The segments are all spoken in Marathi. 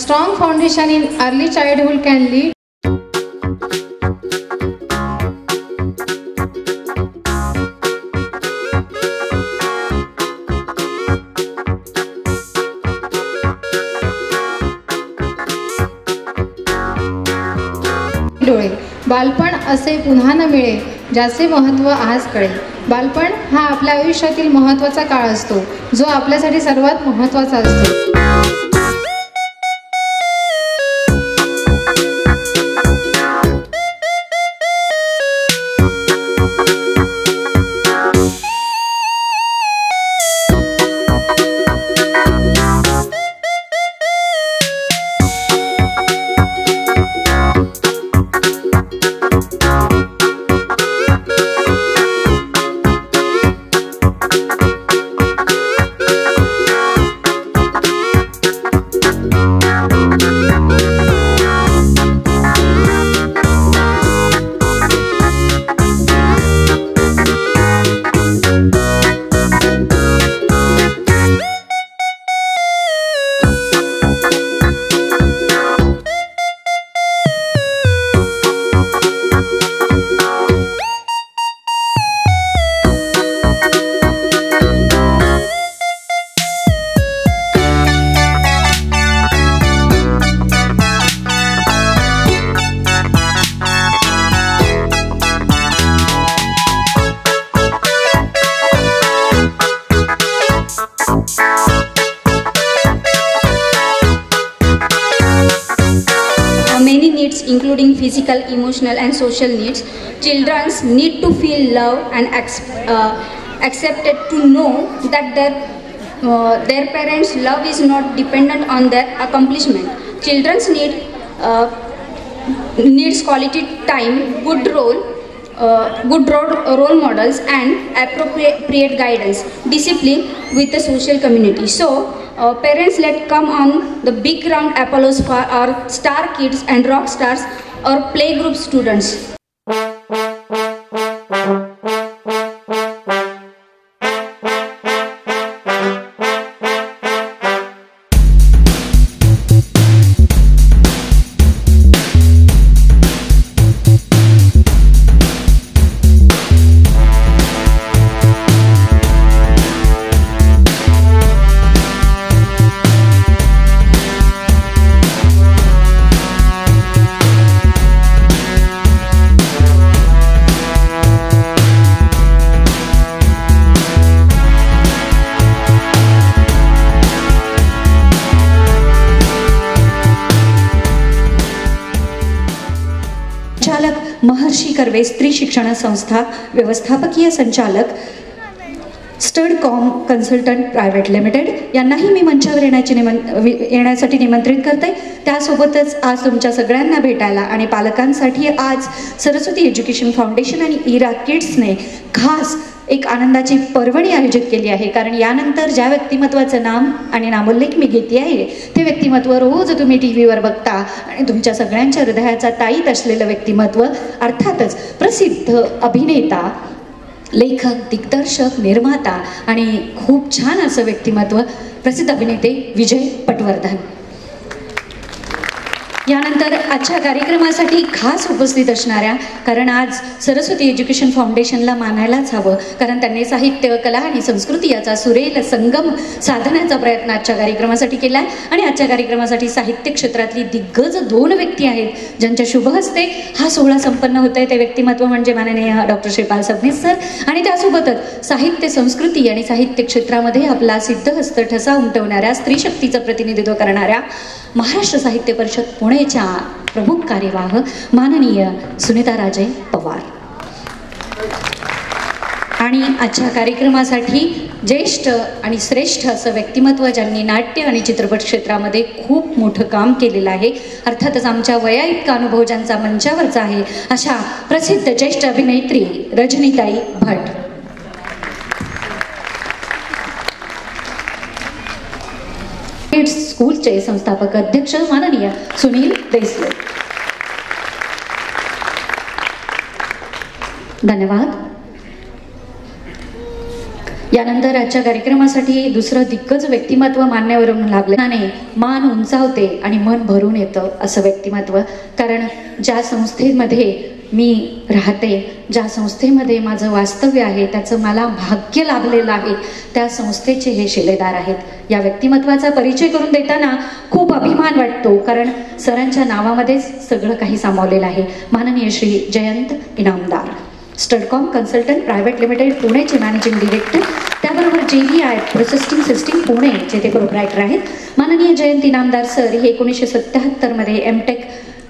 strong foundation in early childhood can lead डोळे. बालपण असे पुन्हा न मिळे ज्याचे महत्त्व आज कळेल. बालपण हा आपल्या आयुष्यातील महत्त्वाचा काळ असतो, जो आपल्यासाठी सर्वात महत्त्वाचा असतो. Including physical, emotional and social needs. Children need to feel love and accepted, to know that their parents' love is not dependent on their accomplishment. Children needs quality time, good role models and appropriate guidance, discipline with the social community. So parents let come on the big round applause for our star kids and rock stars or playgroup students. Maharshi Karve स्त्री शिक्षण संस्था व्यवस्थापकीय संचालक स्टडकॉम कन्सल्टंट प्रायव्हेट लिमिटेड यांनाही मी मंचावर येण्यासाठी निमंत्रित करते. त्यासोबतच आज तुमच्या सगळ्यांना भेटायला आणि पालकांसाठी आज सरस्वती एज्युकेशन फाउंडेशन आणि इरा किड्सने खास एक आनंदाची पर्वणी आयोजित केली आहे. कारण यानंतर ज्या व्यक्तिमत्वाचं नाम आणि नामोल्लेख मी घेते आहे ते व्यक्तिमत्व रोज तुम्ही टी व्हीवर बघता आणि तुमच्या सगळ्यांच्या हृदयाचा ताईत असलेलं व्यक्तिमत्व अर्थातच प्रसिद्ध अभिनेता, लेखक, दिग्दर्शक, निर्माता आणि खूप छान असं व्यक्तिमत्व प्रसिद्ध अभिनेते विजय पटवर्धन. यानंतर आजच्या कार्यक्रमासाठी खास उपस्थित असणाऱ्या, कारण आज सरस्वती एज्युकेशन फाउंडेशनला मानायलाच हवं, कारण त्यांनी साहित्य, कला आणि संस्कृती याचा सुरेल संगम साधण्याचा प्रयत्न आजच्या कार्यक्रमासाठी केला आहे. आणि आजच्या कार्यक्रमासाठी साहित्य क्षेत्रातली दिग्गज 2 व्यक्ती आहेत ज्यांच्या शुभ हस्ते हा सोहळा संपन्न होत आहे. ते व्यक्तिमत्व म्हणजे माननीय डॉक्टर श्रीपाल सबनीस सर आणि त्यासोबतच साहित्य, संस्कृती आणि साहित्य क्षेत्रामध्ये आपला सिद्धहस्त ठसा उमटवणाऱ्या, स्त्री शक्तीचं प्रतिनिधित्व करणाऱ्या महाराष्ट्र साहित्य परिषद पुणेच्या प्रमुख कार्यवाह माननीय सुनीताराजे पवार. आणि आजच्या कार्यक्रमासाठी ज्येष्ठ आणि श्रेष्ठ असं व्यक्तिमत्व ज्यांनी नाट्य आणि चित्रपट क्षेत्रामध्ये खूप मोठं काम केलेलं आहे, अर्थातच आमच्या वया इतका अनुभव ज्यांचा मंचावरचा आहे, अशा प्रसिद्ध ज्येष्ठ अभिनेत्री रजनीताई भट. स्कूलचे संस्थापक अध्यक्ष माननीय सुनील देसले. धन्यवाद. यानंतर आजच्या कार्यक्रमासाठी दुसरं दिग्गज व्यक्तिमत्व मान्यवरून लाभल्याने मान उंचावते आणि मन भरून येतं असं व्यक्तिमत्व. कारण ज्या संस्थेमध्ये मी राहते, ज्या संस्थेमध्ये माझं वास्तव्य आहे, त्याचं मला भाग्य लाभलेलं आहे, त्या संस्थेचे हे शिलेदार आहेत. या व्यक्तिमत्वाचा परिचय करून देताना खूप अभिमान वाटतो, कारण सरांच्या नावामध्येच सगळं काही सामावलेलं आहे. माननीय Shri Jayant Inamdar, Studcom consultant private limited पुणेचे मॅनेजिंग डिरेक्टर, त्याबरोबर JVI प्रोसेसिंग सिस्टीम पुणे चे ते प्रोप्रायटर आहेत. माननीय जयंत इनामदार सर हे 1977 मध्ये MTech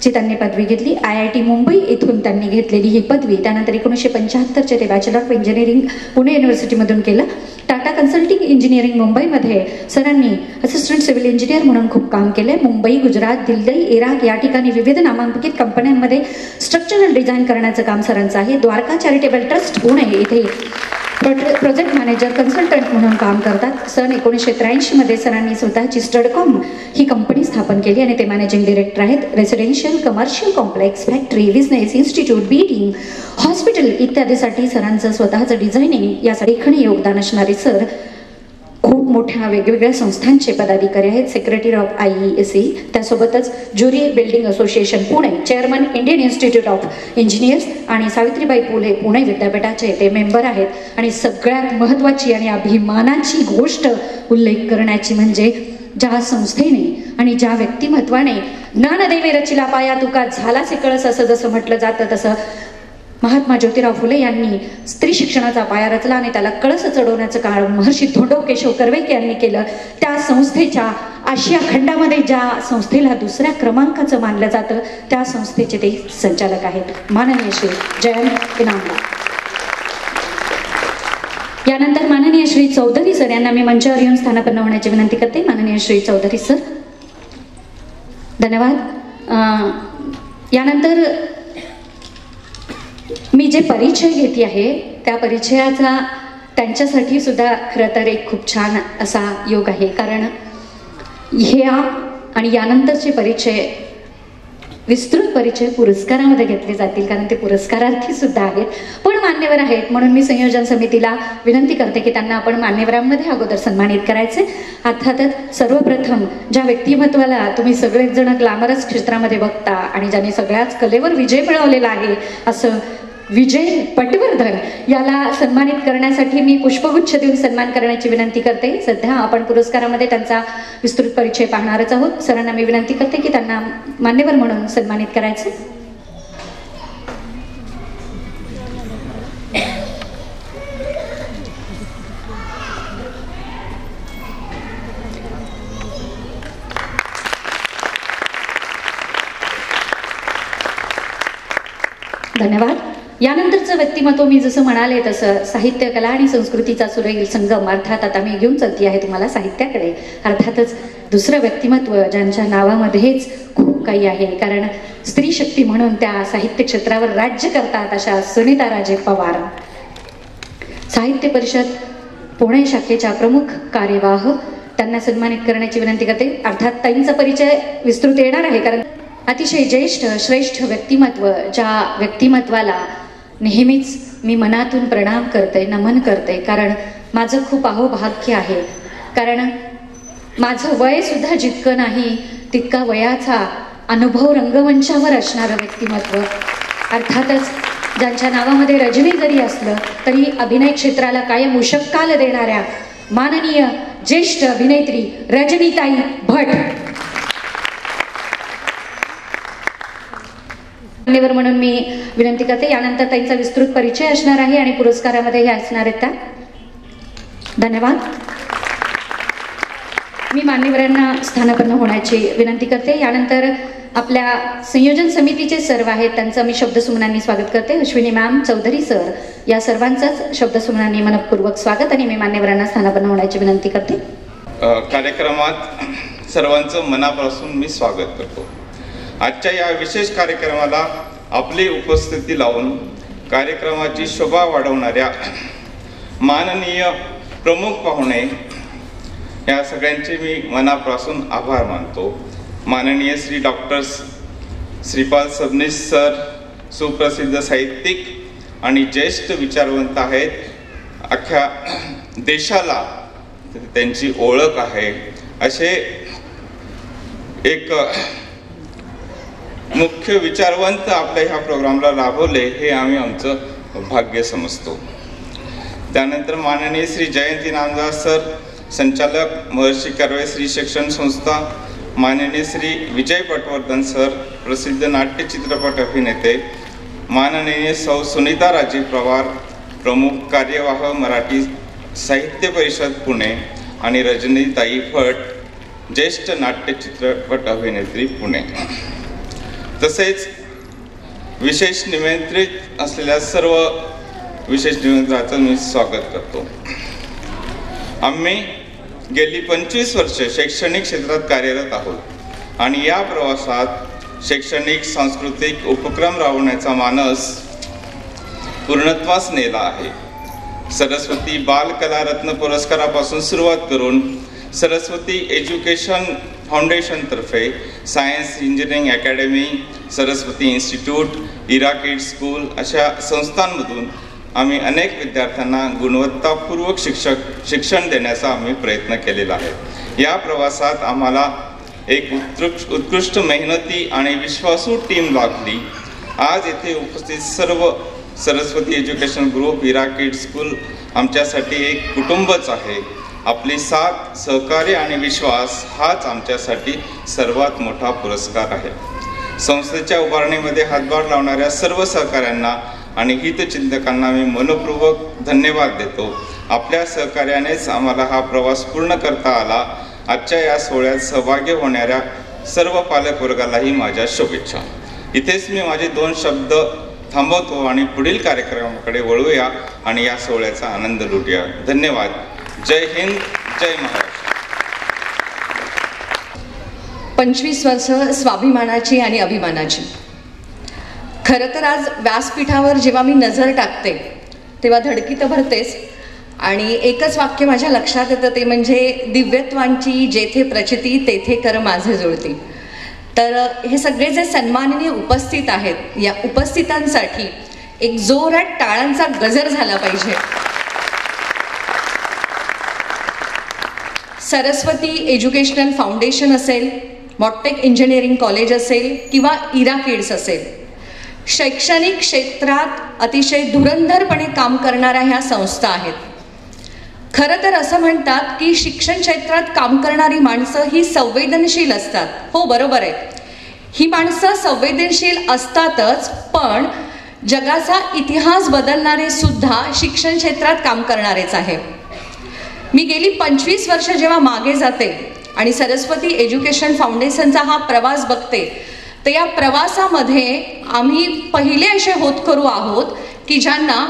ची त्यांनी पदवी घेतली. IIT मुंबई येथून त्यांनी घेतलेली ही पदवी. त्यानंतर 1975 ते बॅचलर ऑफ इंजिनिअरिंग पुणे युनिव्हर्सिटीमधून केलं. टाटा कन्सल्टिंग इंजिनिअरिंग मुंबईमध्ये सरांनी असिस्टंट सिव्हिल इंजिनियर म्हणून खूप काम केले. मुंबई, गुजरात, दिल्ली, इराक या ठिकाणी विविध नामांकित कंपन्यांमध्ये स्ट्रक्चरल डिझाईन करण्याचं काम सरांचं आहे. द्वारका चॅरिटेबल ट्रस्ट पुणे इथे प्रोजेक्ट मॅनेजर कन्सल्टंट म्हणून काम करतात. सन 1983 मध्ये सरांनी स्वतःची स्टडकॉम ही कंपनी स्थापन केली आणि ते मॅनेजिंग डिरेक्टर आहेत. Residential, commercial complex, factory, business, institute, building, hospital इत्यादीसाठी सरांचं स्वतःचं डिझायनिंग यासाठी लेखणी योगदान असणारे सर खूप मोठ्या वेगवेगळ्या संस्थांचे पदाधिकारी आहेत. सेक्रेटरी ऑफ IESE, त्यासोबतच jury building association Pune, chairman Indian institute of engineers आणि सावित्रीबाई फुले पुणे विद्यापीठाचे ते मेंबर आहेत. आणि सगळ्यात महत्त्वाची आणि अभिमानाची गोष्ट उल्लेख करण्याची म्हणजे ज्या संस्थेने आणि ज्या व्यक्तिमत्वाने ज्ञानदेवे रचिला पाया तुका झाला कळस असं जसं म्हटलं जातं, तसं महात्मा ज्योतिराव फुले यांनी स्त्री शिक्षणाचा पाया रचला आणि त्याला कळस चढवण्याचं काम महर्षी धोंडो केशव कर्वेकर यांनी केलं. त्या संस्थेच्या आशिया खंडामध्ये ज्या संस्थेला दुसऱ्या क्रमांकाचं मानलं जातं त्या संस्थेचे ते संचालक आहेत माननीय श्री जयंत इनामदार. यानंतर माननीय श्री चौधरी सर यांना मी मंचावर येऊन स्थानापन्न होण्याची विनंती करते. माननीय श्री चौधरी सर, धन्यवाद. यानंतर मी जे परिचय घेते आहे त्या परिचयाचा त्यांच्यासाठी सुद्धा खरं तर एक खूप छान असा योग आहे. कारण ह्या आणि यानंतरचे परिचय, विस्तृत परिचय पुरस्कारामध्ये घेतले जातील, कारण ते पुरस्कारार्थी सुद्धा आहेत पण मान्यवर आहेत. म्हणून मी संयोजन समितीला विनंती करते की त्यांना आपण मान्यवरांमध्ये अगोदर सन्मानित करायचे. अर्थातच सर्वप्रथम ज्या व्यक्तिमत्वाला तुम्ही सगळेच जण ग्लॅमरस क्षेत्रामध्ये बघता आणि ज्याने सगळ्याच कलेवर विजय मिळवलेला आहे असं विजय पटवर्धन याला सन्मानित करण्यासाठी मी पुष्पगुच्छ देऊन सन्मान करण्याची विनंती करते. सध्या आपण पुरस्कारामध्ये त्यांचा विस्तृत परिचय पाहणारच आहोत. सरांना मी विनंती करते की त्यांना मान्यवर म्हणून सन्मानित करायचे. धन्यवाद. यानंतरचं व्यक्तिमत्व मी जसं म्हणाले तसं साहित्य, कला आणि संस्कृतीचा सुरेल संगम, अर्थात आता मी घेऊन चलती आहे तुम्हाला साहित्याकडे. अर्थातच दुसरं व्यक्तिमत्व ज्यांच्या नावामध्येच खूप काही आहे, कारण स्त्री शक्ती म्हणून त्या साहित्य क्षेत्रावर राज्य करतात अशा सुनीता राजे पवार, साहित्य परिषद पुणे शाखेच्या प्रमुख कार्यवाह, त्यांना सन्मानित करण्याची विनंती करते. अर्थात ताईंचा परिचय विस्तृत येणार आहे, कारण अतिशय ज्येष्ठ श्रेष्ठ व्यक्तिमत्व, ज्या व्यक्तिमत्वाला नेहमीच मी मनातून प्रणाम करते, नमन करते. कारण माझं खूप अहोभाग्य आहे, कारण माझं वय सुद्धा जितकं नाही तितका वयाचा अनुभव रंगमंचावर असणारं व्यक्तिमत्व. अर्थातच ज्यांच्या नावामध्ये रजनी जरी असलं तरी अभिनय क्षेत्राला कायम उशक्काल देणाऱ्या माननीय ज्येष्ठ अभिनेत्री रजनीताई भट मान्यवर म्हणून मी विनंती करते. यानंतर त्यांचा विस्तृत परिचय असणार आहे आणि पुरस्कारामध्ये हे असणार आहेत त्या. धन्यवाद. मी मान्यवरांना स्थानापन्न होण्याची विनंती करते. यानंतर आपल्या संयोजन समितीचे सर्व आहेत त्यांचं मी शब्दसुमनांनी स्वागत करते. अश्विनी मॅम, चौधरी सर या सर्वांचंच शब्दसुमनांनी मनपूर्वक स्वागत आणि मी मान्यवरांना स्थानापन्न होण्याची विनंती करते. कार्यक्रमात सर्वांचं मनापासून मी स्वागत करतो. आजच्या या विशेष कार्यक्रमाला आपली उपस्थिती लावून कार्यक्रमाची शोभा वाढवणाऱ्या माननीय प्रमुख पाहुणे या सगळ्यांचे मी मनापासून आभार मानतो. माननीय श्री डॉक्टर श्रीपाल सबनीस सर सुप्रसिद्ध साहित्यिक आणि ज्येष्ठ विचारवंत आहेत. अख्ख्या देशाला त्यांची ओळख आहे असे एक मुख्य विचारवंत आपल्या ह्या प्रोग्रामला लाभवले हे आम्ही आमचं भाग्य समजतो. त्यानंतर माननीय श्री जयंती नामदार सर, संचालक महर्षी कर्वे स्त्री शिक्षण संस्था, माननीय श्री विजय पटवर्धन सर, प्रसिद्ध नाट्य चित्रपट अभिनेते, माननीय सौ सुनीता राजे पवार, प्रमुख कार्यवाह मराठी साहित्य परिषद पुणे, आणि रजनीताई भट, ज्येष्ठ नाट्य चित्रपट अभिनेत्री पुणे. तसेच विशेष निमंत्रित असलेल्या सर्व विशेष निमंत्रणाचं मी स्वागत करतो. आम्ही गेली 25 वर्ष शैक्षणिक क्षेत्रात कार्यरत आहोत आणि या प्रवासात शैक्षणिक सांस्कृतिक उपक्रम राबवण्याचा मानस पूर्णत्वास नेला आहे. सरस्वती बाल कला रत्न पुरस्कारापासून सुरुवात करून सरस्वती एज्युकेशन फाउंडेशनतर्फे science engineering academy, Saraswati institute, Ira kids school अशा संस्थांमधून आम्ही अनेक विद्यार्थ्यांना गुणवत्तापूर्वक शिक्षण देण्याचा आम्ही प्रयत्न केलेला आहे. या प्रवासात आम्हाला एक उत्कृष्ट मेहनती आणि विश्वासू टीम लाभली. आज येथे उपस्थित सर्व सरस्वती एज्युकेशन ग्रुप, इरा किड्स स्कूल आमच्यासाठी एक कुटुंबच आहे. आपली साथ, सहकार्य आणि विश्वास हाच आमच्यासाठी सर्वात मोठा पुरस्कार आहे. संस्थेच्या उभारणीमध्ये हातभार लावणाऱ्या सर्व सहकाऱ्यांना आणि हितचिंतकांना मी मनपूर्वक धन्यवाद देतो. आपल्या सहकार्यानेच आम्हाला हा प्रवास पूर्ण करता आला. आजच्या या सोहळ्यात सहभागी होणाऱ्या सर्व पालकवर्गालाही माझ्या शुभेच्छा. इथेच मी माझे 2 शब्द थांबवतो आणि पुढील कार्यक्रमाकडे वळूया आणि या सोहळ्याचा आनंद लुटूया. धन्यवाद. जय हिंद, जय महाराष्ट्र. 25 वर्ष स्वाभिमानाची आणि अभिमानाची. खरं तर आज व्यासपीठावर जेव्हा मी नजर टाकते तेव्हा धडकी तर भरतेच आणि एकच वाक्य माझ्या लक्षात येतं, ते म्हणजे दिव्यत्वांची जेथे प्रचिती तेथे कर माझे जुळती. तर हे सगळे जे सन्माननीय उपस्थित आहेत, या उपस्थितांसाठी एक जोरात टाळ्यांचा गजर झाला पाहिजे. सरस्वती एज्युकेशनल फाउंडेशन असेल, मॉटेक इंजिनिअरिंग कॉलेज असेल किंवा इरा किड्स असेल, शैक्षणिक क्षेत्रात अतिशय धुरंधरपणे काम करणाऱ्या ह्या संस्था आहेत. खरं तर असं म्हणतात की शिक्षण क्षेत्रात काम करणारी माणसं ही संवेदनशील असतात. हो, बरोबर आहे, ही माणसं संवेदनशील असतातच, पण जगाचा इतिहास बदलणारे सुद्धा शिक्षण क्षेत्रात काम करणारेच आहे. मी गेली 25 वर्ष जेव्हा मागे जाते आणि सरस्वती एज्युकेशन फाउंडेशनचा हा प्रवास बघते, तर या प्रवासामध्ये आम्ही पहिले असे होतकरू आहोत की ज्यांना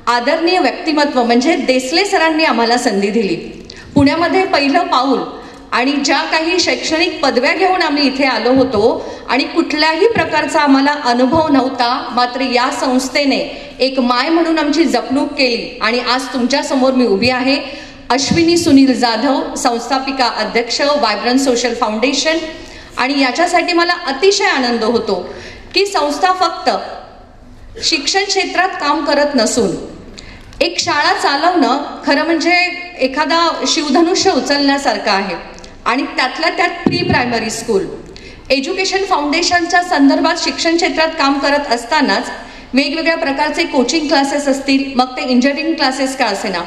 आदरणीय व्यक्तिमत्व म्हणजे देसले सरांनी आम्हाला संधी दिली. पुण्यामध्ये पहिलं पाऊल आणि ज्या काही शैक्षणिक पदव्या घेऊन आम्ही इथे आलो होतो आणि कुठल्याही प्रकारचा आम्हाला अनुभव नव्हता, मात्र या संस्थेने एक माय म्हणून आमची जपणूक केली आणि आज तुमच्यासमोर मी उभी आहे. अश्विनी सुनील जाधव, संस्थापिका अध्यक्ष, वायब्रंट सोशल फाउंडेशन. आणि याच्यासाठी मला अतिशय आनंद होतो की संस्था फक्त शिक्षण क्षेत्रात काम करत नसून एक शाळा चालवणं खरं म्हणजे एखादा शिवधनुष्य उचलण्यासारखं आहे. आणि त्यातल्या त्यात प्री प्रायमरी स्कूल एज्युकेशन फाउंडेशनच्या संदर्भात शिक्षण क्षेत्रात काम करत असतानाच वेगवेगळ्या प्रकारचे कोचिंग क्लासेस असतील, मग ते इंजिनिअरिंग क्लासेस का असेना,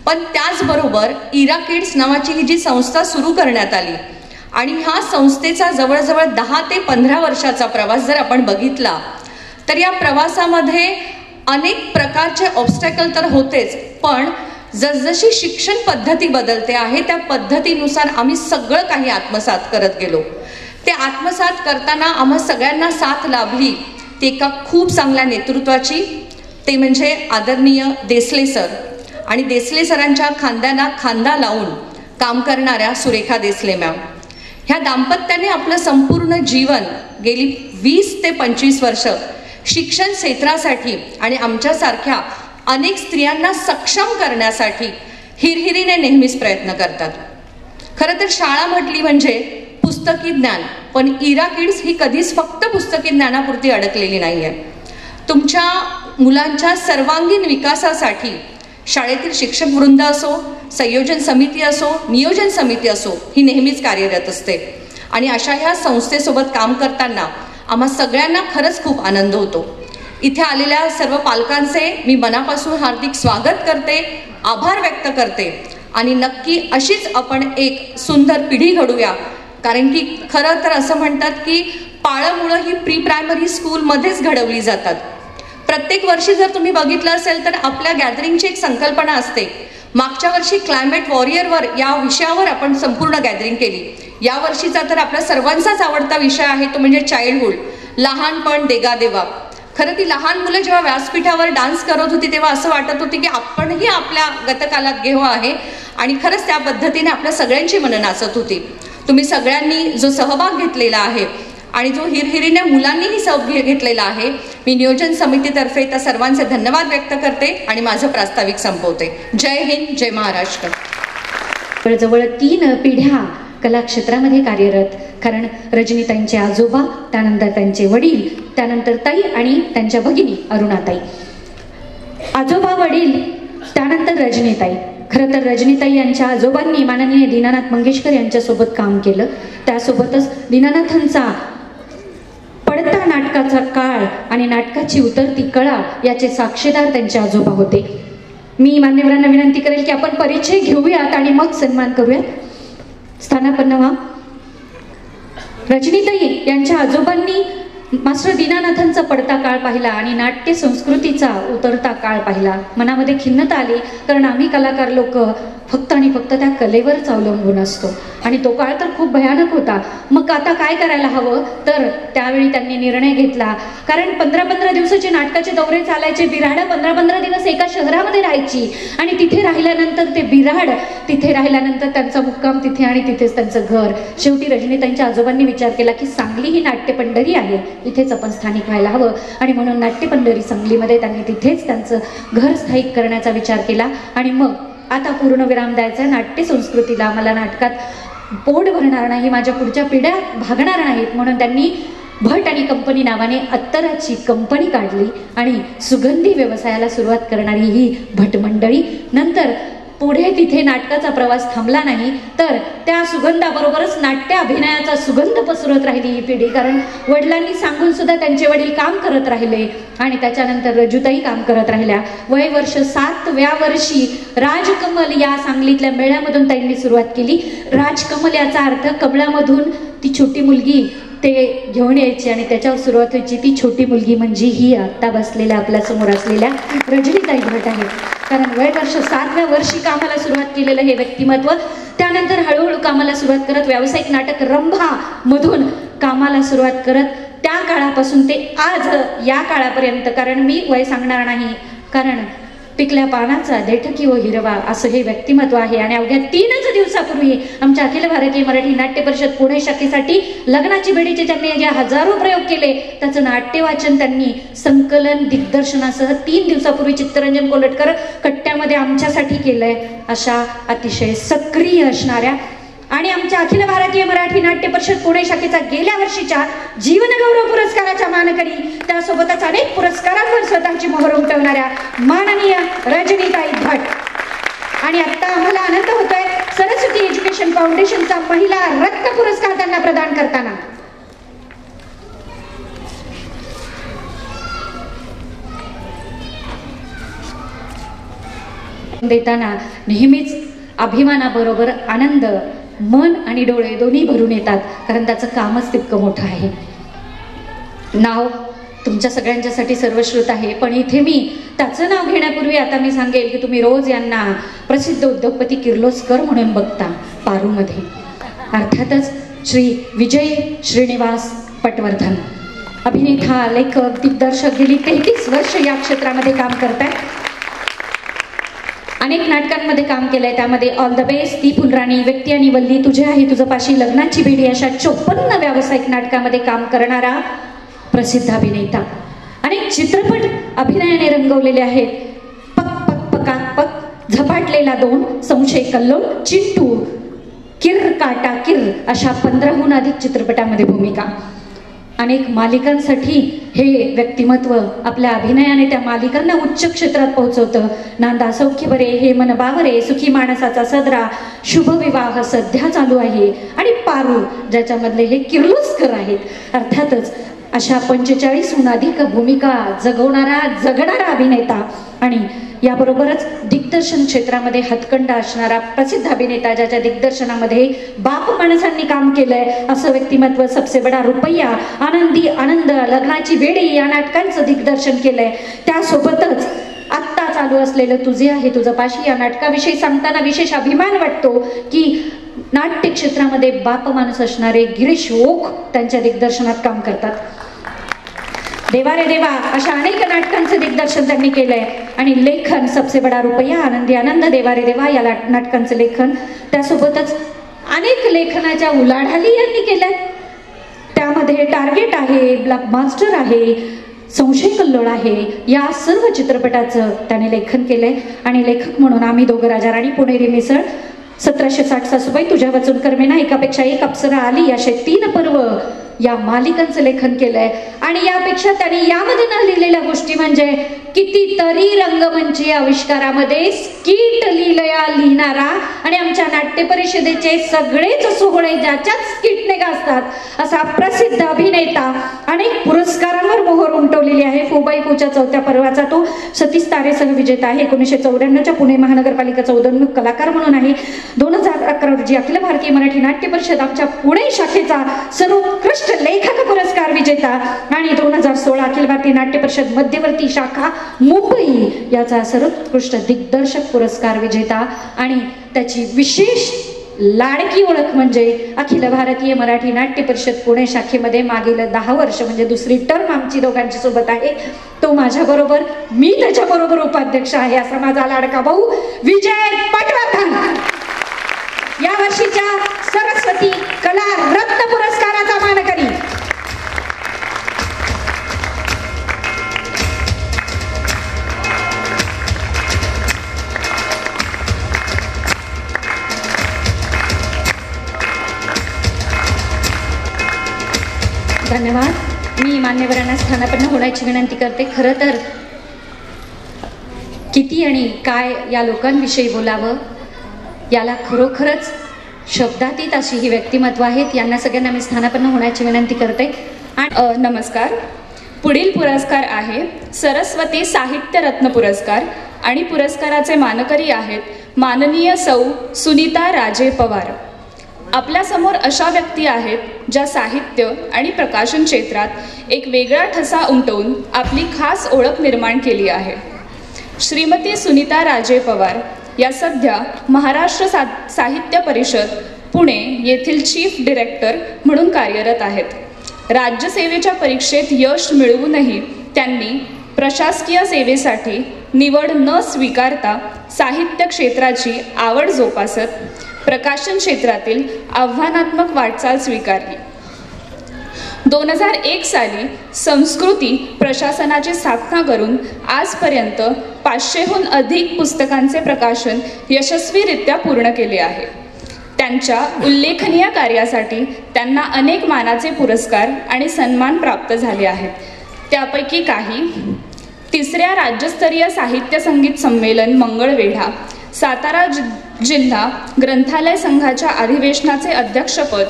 पण त्याचबरोबर इरा किड्स नावाची ही जी संस्था सुरू करण्यात आली आणि ह्या संस्थेचा जवळजवळ 10 ते 15 वर्षाचा प्रवास जर आपण बघितला तर या प्रवासामध्ये अनेक प्रकारचे ऑब्स्टॅकल तर होतेच, पण जसजशी शिक्षण पद्धती बदलते आहे त्या पद्धतीनुसार आम्ही सगळं काही आत्मसात करत गेलो. ते आत्मसात करताना आम्हा सगळ्यांना साथ लाभली ती एका खूप चांगल्या नेतृत्वाची, ते म्हणजे आदरणीय देसले सर आणि देसले सरांच्या खांद्याला खांदा लावून काम करणाऱ्या सुरेखा देसले मॅम. ह्या दाम्पत्याने आपलं संपूर्ण जीवन गेली 20 ते 25 वर्ष शिक्षण क्षेत्रासाठी आणि आमच्यासारख्या अनेक स्त्रियांना सक्षम करण्यासाठी हिरहिरीने नेहमीच प्रयत्न करतात. खरं तर शाळा म्हटली म्हणजे पुस्तकी ज्ञान, पण इरा किड्स ही कधीच फक्त पुस्तकी ज्ञानापुरती अडकलेली नाही आहे. तुमच्या मुलांच्या सर्वांगीण विकासासाठी शाळेतील शिक्षक वृंद असो, संयोजन समिती असो, नियोजन समिती असो, ही नेहमीच कार्यरत असते आणि अशा ह्या संस्थेसोबत काम करताना आम्हा सगळ्यांना खरंच खूप आनंद होतो. इथे आलेल्या सर्व पालकांचे मी मनापासून हार्दिक स्वागत करते, आभार व्यक्त करते आणि नक्की अशीच आपण एक सुंदर पिढी घडूया. कारण की खरं तर असं म्हणतात की पाळंमुळं ही प्री प्रायमरी स्कूलमध्येच घडवली जातात. प्रत्येक वर्षी जर तुम्ही बघितलं असेल तर आपल्या गॅदरिंगची एक संकल्पना असते. मागच्या वर्षी क्लायमेट वॉरियरवर या विषयावर आपण संपूर्ण गॅदरिंग केली. या वर्षीचा तर आपला सर्वांचाच आवडता विषय आहे तो म्हणजे चाइल्डहूड, लहानपण देगा देवा. खरं ती लहान मुलं जेव्हा व्यासपीठावर डान्स करत होती तेव्हा असं वाटत होती की आपणही आपल्या गतकालात घेऊ आहे आणि खरंच त्या पद्धतीने आपल्या सगळ्यांची मनं नाचत होती. तुम्ही सगळ्यांनी जो सहभाग घेतलेला आहे आणि जो हिरहिरीने मुलांनीही सहभाग घेतलेला आहे, मी नियोजन समितीतर्फे त्या सर्वांचे धन्यवाद व्यक्त करते आणि माझं प्रास्ताविक संपवते. जय हिंद, जय महाराष्ट्र. जवळ 3 पिढ्या कला क्षेत्रामध्ये कार्यरत. कारण रजनीताईंचे आजोबा, त्यानंतर त्यांचे वडील, त्यानंतर ताई आणि त्यांच्या भगिनी अरुणाताई. आजोबा, वडील, त्यानंतर रजनीताई. खरं तर रजनीताई यांच्या आजोबांनी माननीय दीनानाथ मंगेशकर यांच्यासोबत काम केलं. त्यासोबतच दीनानाथांचा पडता नाटकाचा काळ आणि नाटकाची उतरती कळा याचे साक्षीदार त्यांचे आजोबा होते. मी मान्यवरांना विनंती करेल की आपण परिचय घेऊयात आणि मग सन्मान करूयात. स्थानापन्न व्हा. रजनीताई यांच्या आजोबांनी मास्टर दीनानाथांचा पडता काळ पाहिला आणि नाट्य संस्कृतीचा उतरता काळ पाहिला. मनामध्ये खिन्नता आली, कारण आम्ही कलाकार लोक फक्त आणि फक्त त्या कलेवरच अवलंबून असतो आणि तो काळ तर खूप भयानक होता. मग आता काय करायला हवं, तर त्यावेळी त्यांनी निर्णय घेतला. कारण 15-15 दिवसाचे नाटकाचे दौरे चालायचे. बिऱ्हाड 15-15 दिवस एका शहरामध्ये राहायची आणि तिथे राहिल्यानंतर ते बिऱ्हाड, तिथे राहिल्यानंतर त्यांचा मुक्काम तिथे आणि तिथेच त्यांचं घर. शेवटी रजनीताईंच्या आजोबांनी विचार केला की सांगली ही नाट्यपंढरी आहे, इथेच आपण स्थानिक व्हायला हवं आणि म्हणून नाट्यपंढरी सांगलीमध्ये त्यांनी तिथेच त्यांचं घर स्थायिक करण्याचा विचार केला. आणि मग आता पूर्णविराम द्यायचा. नाट्य संस्कृतीला आम्हाला नाटकात पोट भरणार नाही, माझ्या पुढच्या पिढ्या भागणार नाहीत, म्हणून त्यांनी भट आणि कंपनी नावाने अत्तराची कंपनी काढली आणि सुगंधी व्यवसायाला सुरुवात करणारी ही भट मंडळी. नंतर पुढे तिथे नाटकाचा प्रवास थांबला नाही, तर त्या सुगंधाबरोबरच नाट्य अभिनयाचा सुगंध पसरत राहिली ही पिढी. कारण वडिलांनी सांगून सुद्धा त्यांचे वडील काम करत राहिले आणि त्याच्यानंतर रजूताई काम करत राहिल्या. वय वर्ष 7व्या वर्षी राजकमल या सांगलीतल्या मेळ्यामधून त्यांनी सुरुवात केली. राजकमल याचा अर्थ कमळामधून ती छोटी मुलगी ते घेऊन यायची आणि त्याच्यावर सुरुवात व्हायची. ती छोटी मुलगी म्हणजे ही आत्ता बसलेल्या आपल्या समोर असलेल्या रजनीताई भट आहे. कारण वय वर्ष 7व्या वर्षी कामाला सुरुवात केलेलं हे व्यक्तिमत्व. त्यानंतर हळूहळू कामाला सुरुवात करत व्यावसायिक नाटक रंभा मधून कामाला सुरुवात करत त्या काळापासून ते आज या काळापर्यंत, कारण मी वय सांगणार नाही, कारण पिकल्या पानाचा देठकी व हिरवा असं हे व्यक्तिमत्व आहे. आणि अवघ्या 3 दिवसापूर्वी आमच्या अखिल भारतीय मराठी नाट्य परिषद पुणे शाखेसाठी लग्नाची बेडीचे त्यांनी जे हजारो प्रयोग केले त्याचं नाट्यवाचन त्यांनी संकलन दिग्दर्शनासह 3 दिवसापूर्वी चित्तरंजन कोलटकर कट्ट्यामध्ये आमच्यासाठी केलंय. अशा अतिशय सक्रिय असणाऱ्या आणि आमच्या अखिल भारतीय मराठी नाट्य परिषद पुणे शाखेचा गेल्या वर्षीच्या जीवनगौरव पुरस्काराच्या मानकरी, त्यासोबतच अनेक पुरस्कारांवर स्वतःची मोहर उमटवणाऱ्या माननीय रजनीताई भट. आणि आता आम्हाला आनंद होतोय सरस्वती एज्युकेशन फाउंडेशनचा महिला रत्न पुरस्कार त्यांना प्रदान करताना. देताना नेहमीच अभिमानाबरोबर आनंद, मन आणि डोळे दोन्ही भरून येतात, कारण त्याचं कामच तितकं मोठं आहे. नाव तुमच्या सगळ्यांच्यासाठी सर्वश्रुत आहे, पण इथे मी त्याचं नाव घेण्यापूर्वी आता मी सांगेल की तुम्ही रोज यांना प्रसिद्ध उद्योगपती किर्लोस्कर म्हणून बघता पारूमध्ये. अर्थातच श्री विजय श्रीनिवास पटवर्धन, अभिनेता, लेखक, दिग्दर्शक, गेली 33 वर्ष या क्षेत्रामध्ये काम करतायत. अनेक नाटकांमध्ये काम केलंय, त्यामध्ये ऑल द बेस्ट, ती फुलराणी, व्यक्ती आणि वल्ली, तुझे आहे तुझं पाशी, लग्नाची बेडी अशा 54 व्यावसायिक नाटकामध्ये काम करणारा प्रसिद्ध अभिनेता. अनेक चित्रपट अभिनयाने रंगवलेले आहेत. पक पक पकाक पक, झपाटलेला 2, संशय कल्लोळ, चिंटू, किर काटा किर अशा 15हून अधिक चित्रपटामध्ये भूमिका. अनेक मालिकांसाठी हे व्यक्तिमत्व आपल्या अभिनयाने त्या मालिकांना उच्च क्षेत्रात पोहोचवतं. नांदा सौख्य बरे, हे मन बावरे, सुखी माणसाचा सदरा, शुभविवाह सध्या चालू आहे आणि पारू ज्याच्यामधले हे किर्लोस्कर आहेत. अर्थातच अशा 45हून अधिक भूमिका जगणारा अभिनेता आणि याबरोबरच दिग्दर्शन क्षेत्रामध्ये हातखंडा असणारा प्रसिद्ध अभिनेता, ज्याच्या दिग्दर्शनामध्ये बाप माणसांनी काम केलंय असं व्यक्तिमत्व, सबसे बडा रुपया, आनंदी आनंद, लग्नाची वेडी या नाटकांचं दिग्दर्शन केलंय. त्यासोबतच आत्ता चालू असलेलं तुझे आहे तुझं पाशी या नाटकाविषयी सांगताना विशेष अभिमान वाटतो की नाट्य क्षेत्रामध्ये बाप माणूस असणारे गिरीश ओक त्यांच्या दिग्दर्शनात काम करतात. देवा रे देवा अशा अनेक नाटकांचं दिग्दर्शन त्यांनी केलंय आणि लेखन सबसे बडा रुपया, आनंदी आनंद, देवा रे देवा या नाटकांचं लेखन. त्यासोबतच अनेक लेखनाच्या उलाढाली यांनी केल्या. त्यामध्ये टार्गेट आहे, ब्लॉक मास्टर आहे, संशय कल्लोळ आहे, या सर्व चित्रपटाचं त्याने लेखन केलंय. आणि लेखक म्हणून आम्ही दोघं, राजा राणी, पुणेरी मिसळ, 1760 सासूबाई, तुझ्या वाचून कर्मेना, एकापेक्षा एक अप्सरा आली, असे 3 पर्व या मालिकांचं लेखन केलंय. आणि यापेक्षा त्यांनी यामध्ये न लिहिलेल्या गोष्टी म्हणजे कितीतरी रंगमंची आविष्कारामध्ये स्किट लिहिणारा आणि आमच्या नाट्य परिषदेचे सगळेच सोहळे ज्याच्यात स्किटने गाजतात असा प्रसिद्ध अभिनेता. अनेक पुरस्कारांवर मोहर उमटवलेली आहे. फुबाईपूच्या 4थ्या पर्वाचा तो सतीश तारेसह विजेता आहे. 1994च्या पुणे महानगरपालिकेचा उदयोन्मुख कलाकार म्हणून आहे. 2011 रोजी अखिल भारतीय मराठी नाट्य परिषद आमच्या पुणे शाखेचा सर्वोत्कृष्ट लेखक पुरस्कार विजेता आणि 2016 अखिल भारतीय नाट्य परिषद मध्यवर्ती शाखा मुंबई याचा सर्वोत्कृष्ट दिग्दर्शक पुरस्कार विजेता. आणि त्याची विशेष लाडकी ओळख म्हणजे अखिल भारतीय मराठी नाट्य परिषद पुणे शाखेमध्ये मागील 10 वर्ष म्हणजे दुसरी टर्म आमची दोघांची सोबत आहे. तो माझ्याबरोबर, मी त्याच्याबरोबर उपाध्यक्ष आहे असा माझा लाडका भाऊ विजय पटवर्धन. या वर्षीच्या सरस्वती कला रत्न पुरस्काराचा मानकरी. धन्यवाद. मी मान्यवरांना स्थानापन्न होण्याची विनंती करते. खरं तर किती आणि काय या लोकांविषयी बोलावं याला खरोखरच शब्दातीत अशी ही व्यक्तिमत्व आहेत. यांना सगळ्यांना मी स्थानापन्न होण्याची विनंती करते. आणि नमस्कार. पुढील पुरस्कार आहे सरस्वती साहित्य रत्न पुरस्कार आणि पुरस्काराचे मानकरी आहेत माननीय सौ सुनीता राजे पवार. आपल्यासमोर अशा व्यक्ती आहेत ज्या साहित्य आणि प्रकाशन क्षेत्रात एक वेगळा ठसा उमटवून आपली खास ओळख निर्माण केली आहे. श्रीमती सुनीता राजे पवार या सध्या महाराष्ट्र साहित्य परिषद पुणे येथील चीफ डिरेक्टर म्हणून कार्यरत आहेत. राज्यसेवेच्या परीक्षेत यश मिळवूनही त्यांनी प्रशासकीय सेवेसाठी निवड न स्वीकारता साहित्य क्षेत्राची आवड जोपासत प्रकाशन क्षेत्रातील आव्हानात्मक वाटचाल स्वीकारली. 2001 साली संस्कृती प्रशासनाची स्थापना करून आजपर्यंत 500हून अधिक पुस्तकांचे प्रकाशन यशस्वीरित्या पूर्ण केले आहे. त्यांच्या उल्लेखनीय कार्यासाठी त्यांना अनेक मानाचे पुरस्कार आणि सन्मान प्राप्त झाले आहेत. त्यापैकी काही: 3ऱ्या राज्यस्तरीय साहित्य संगीत संमेलन मंगळवेढा, सातारा जिल्हा ग्रंथालय संघाच्या अधिवेशनाचे अध्यक्षपद.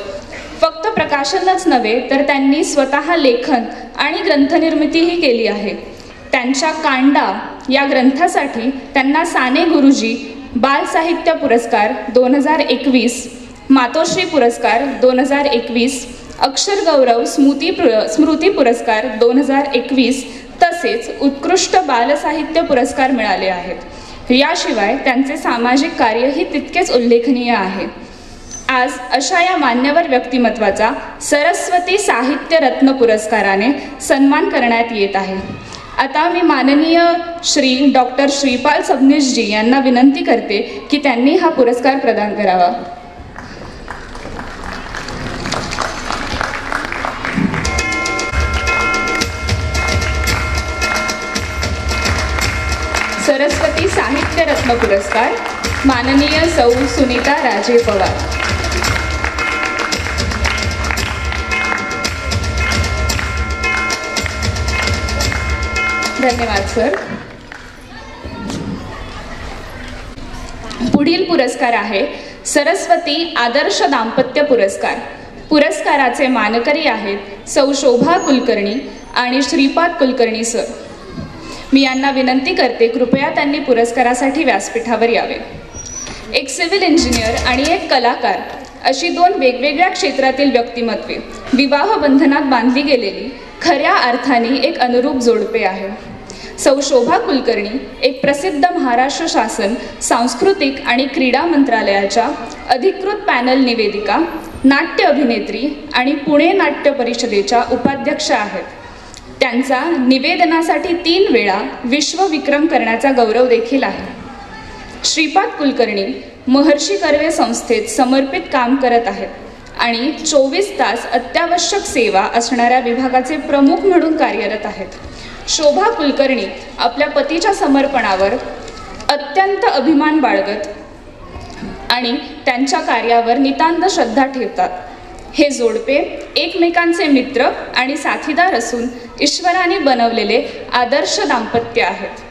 फक्त प्रकाशनच नव्हे तर त्यांनी स्वतः लेखन आणि ग्रंथनिर्मितीही केली आहे. त्यांच्या कांडा या ग्रंथासाठी त्यांना साने गुरुजी बाल साहित्य पुरस्कार 2021, मातोश्री पुरस्कार 2021, अक्षर गौरव स्मृती पुरस्कार 2021 तसेच उत्कृष्ट बालसाहित्य पुरस्कार मिळाले आहेत. याशिवाय त्यांचे सामाजिक कार्यही तितकेच उल्लेखनीय आहे. आज अशा या मान्यवर व्यक्तिमत्वाचा सरस्वती साहित्य रत्न पुरस्काराने सन्मान करण्यात येत आहे. आता मी माननीय श्री डॉक्टर श्रीपाल सबनीसजी यांना विनंती करते की त्यांनी हा पुरस्कार प्रदान करावा. सरस्वती साहित्य रत्न पुरस्कार माननीय सौ सुनीता राजे पवार. धन्यवाद सर. पुढील पुरस्कार आहे सरस्वती आदर्श दाम्पत्य पुरस्कार. पुरस्काराचे मानकरी आहेत सौ शोभा कुलकर्णी आणि श्रीपाद कुलकर्णी सर. मी यांना विनंती करते कृपया त्यांनी पुरस्कारासाठी व्यासपीठावर यावे. एक सिव्हिल इंजिनियर आणि एक कलाकार अशी दोन वेगवेगळ्या क्षेत्रातील व्यक्तिमत्वे विवाह बंधनात बांधली गेलेली खऱ्या अर्थाने एक अनुरूप जोडपे आहे. सौ शोभा कुलकर्णी एक प्रसिद्ध महाराष्ट्र शासन सांस्कृतिक आणि क्रीडा मंत्रालयाच्या अधिकृत पॅनल निवेदिका, नाट्य अभिनेत्री आणि पुणे नाट्य परिषदेच्या उपाध्यक्ष आहेत. त्यांचा निवेदनासाठी 3 वेळा विश्वविक्रम करण्याचा गौरव देखील आहे. श्रीपाद कुलकर्णी महर्षी कर्वे संस्थेत समर्पित काम करत आहेत आणि 24 तास अत्यावश्यक सेवा असणाऱ्या विभागाचे प्रमुख म्हणून कार्यरत आहेत. शोभा कुलकर्णी आपल्या पतीच्या समर्पणावर अत्यंत अभिमान बाळगत आणि त्यांच्या कार्यावर नितांत श्रद्धा ठेवतात. हे जोडपे एकमेकांचे मित्र आणि साथीदार असून ईश्वराने बनवलेले आदर्श दाम्पत्य आहेत.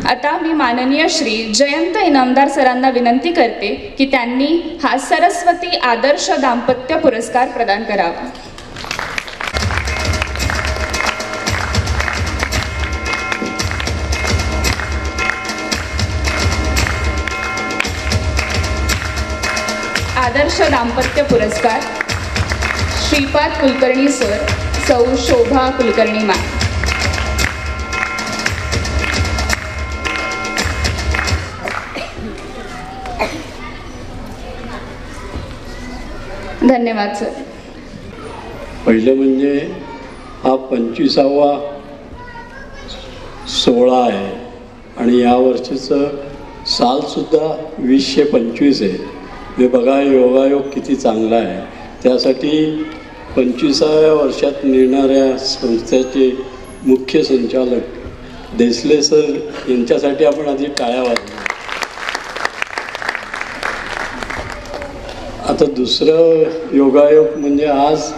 आता मी माननीय श्री जयंत इनामदार सरांना विनंती करते की त्यांनी हा सरस्वती आदर्श दाम्पत्य पुरस्कार प्रदान करावा. आदर्श दाम्पत्य पुरस्कार श्रीपाद कुलकर्णी सर, सौ शोभा कुलकर्णी मा. धन्यवाद सर. पहिलं म्हणजे हा 25वा सोहळा आहे आणि या वर्षीचं सालसुद्धा 2025 आहे. हे बघा योगायोग किती चांगला आहे. त्यासाठी 25व्या वर्षात नेणाऱ्या संस्थेचे मुख्य संचालक देसले सर यांच्यासाठी आपण आधी टाळ्या वाजवू. आता दुसरं योगायोग म्हणजे आज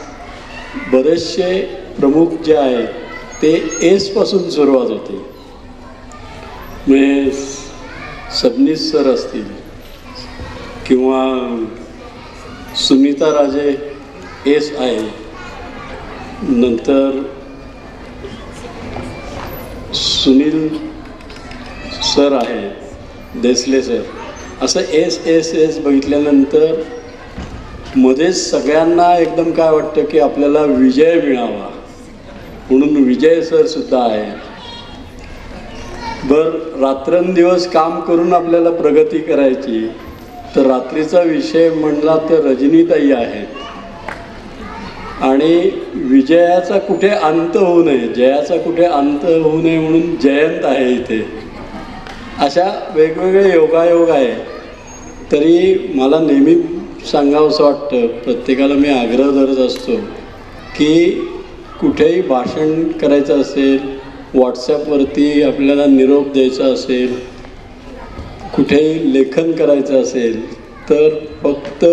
बरेचसे प्रमुख जे आहे ते एसपासून सुरुवात होते. म्हणजे सबनीस सर असतील किंवा सुनीता राजे एस आहे, नंतर सुनील सर आहे, देसले सर, असं एस एस एस बघितल्यानंतर मध्येच सगळ्यांना एकदम काय वाटतं की आपल्याला विजय मिळावा म्हणून विजय सर सुद्धा आहे. रात्रंदिवस काम करून आपल्याला प्रगती करायची, तर रात्रीचा विषय म्हणला तर रजनीताई आहेत. आणि विजयाचा कुठे अंत होऊ नये, जयाचा कुठे अंत होऊ नये म्हणून जयंत आहे इथे. अशा वेगवेगळे योगायोग आहे. तरी मला नेहमी सांगावंसं वाटतं, प्रत्येकाला मी आग्रह धरत असतो की कुठेही भाषण करायचं असेल, व्हॉट्सॲपवरती आपल्याला निरोप द्यायचा असेल, कुठेही लेखन करायचं असेल तर फक्त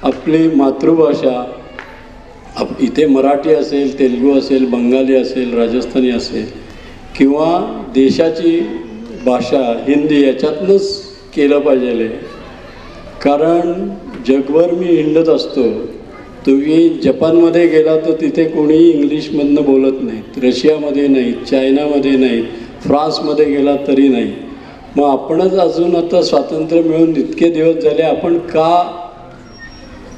आपली मातृभाषा, इथे मराठी असेल, तेलुगू असेल, बंगाली असेल, राजस्थानी असेल किंवा देशाची भाषा हिंदी याच्यातनंच केलं पाहिजे. कारण जगभर मी हिंडत असतो. तुम्ही जपानमध्ये गेला तर तिथे कोणीही इंग्लिशमधनं बोलत नाहीत, रशियामध्ये नाहीत, चायनामध्ये नाहीत, फ्रान्समध्ये गेला तरी नाही. मग आपणच अजून आता स्वातंत्र्य मिळून इतके दिवस झाले, आपण का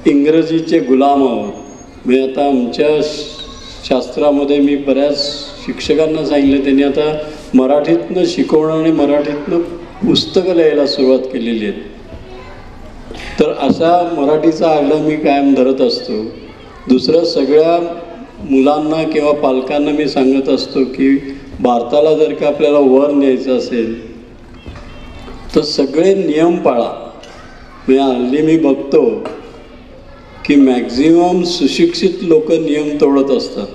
इंग्रजीचे गुलाम आहोत? मी आता आमच्या शास्त्रामध्ये मी बऱ्याच शिक्षकांना सांगितलं, त्यांनी आता मराठीतनं शिकवणं आणि मराठीतनं पुस्तकं लिहायला सुरुवात केलेली आहेत. तर असा मराठीचा आग्रह मी कायम धरत असतो. दुसरं, सगळ्या मुलांना किंवा पालकांना मी सांगत असतो की भारताला जर का आपल्याला वर न्यायचं असेल तर सगळे नियम पाळा. हल्ली मी बघतो की मॅक्झिमम सुशिक्षित लोक नियम तोडत असतात.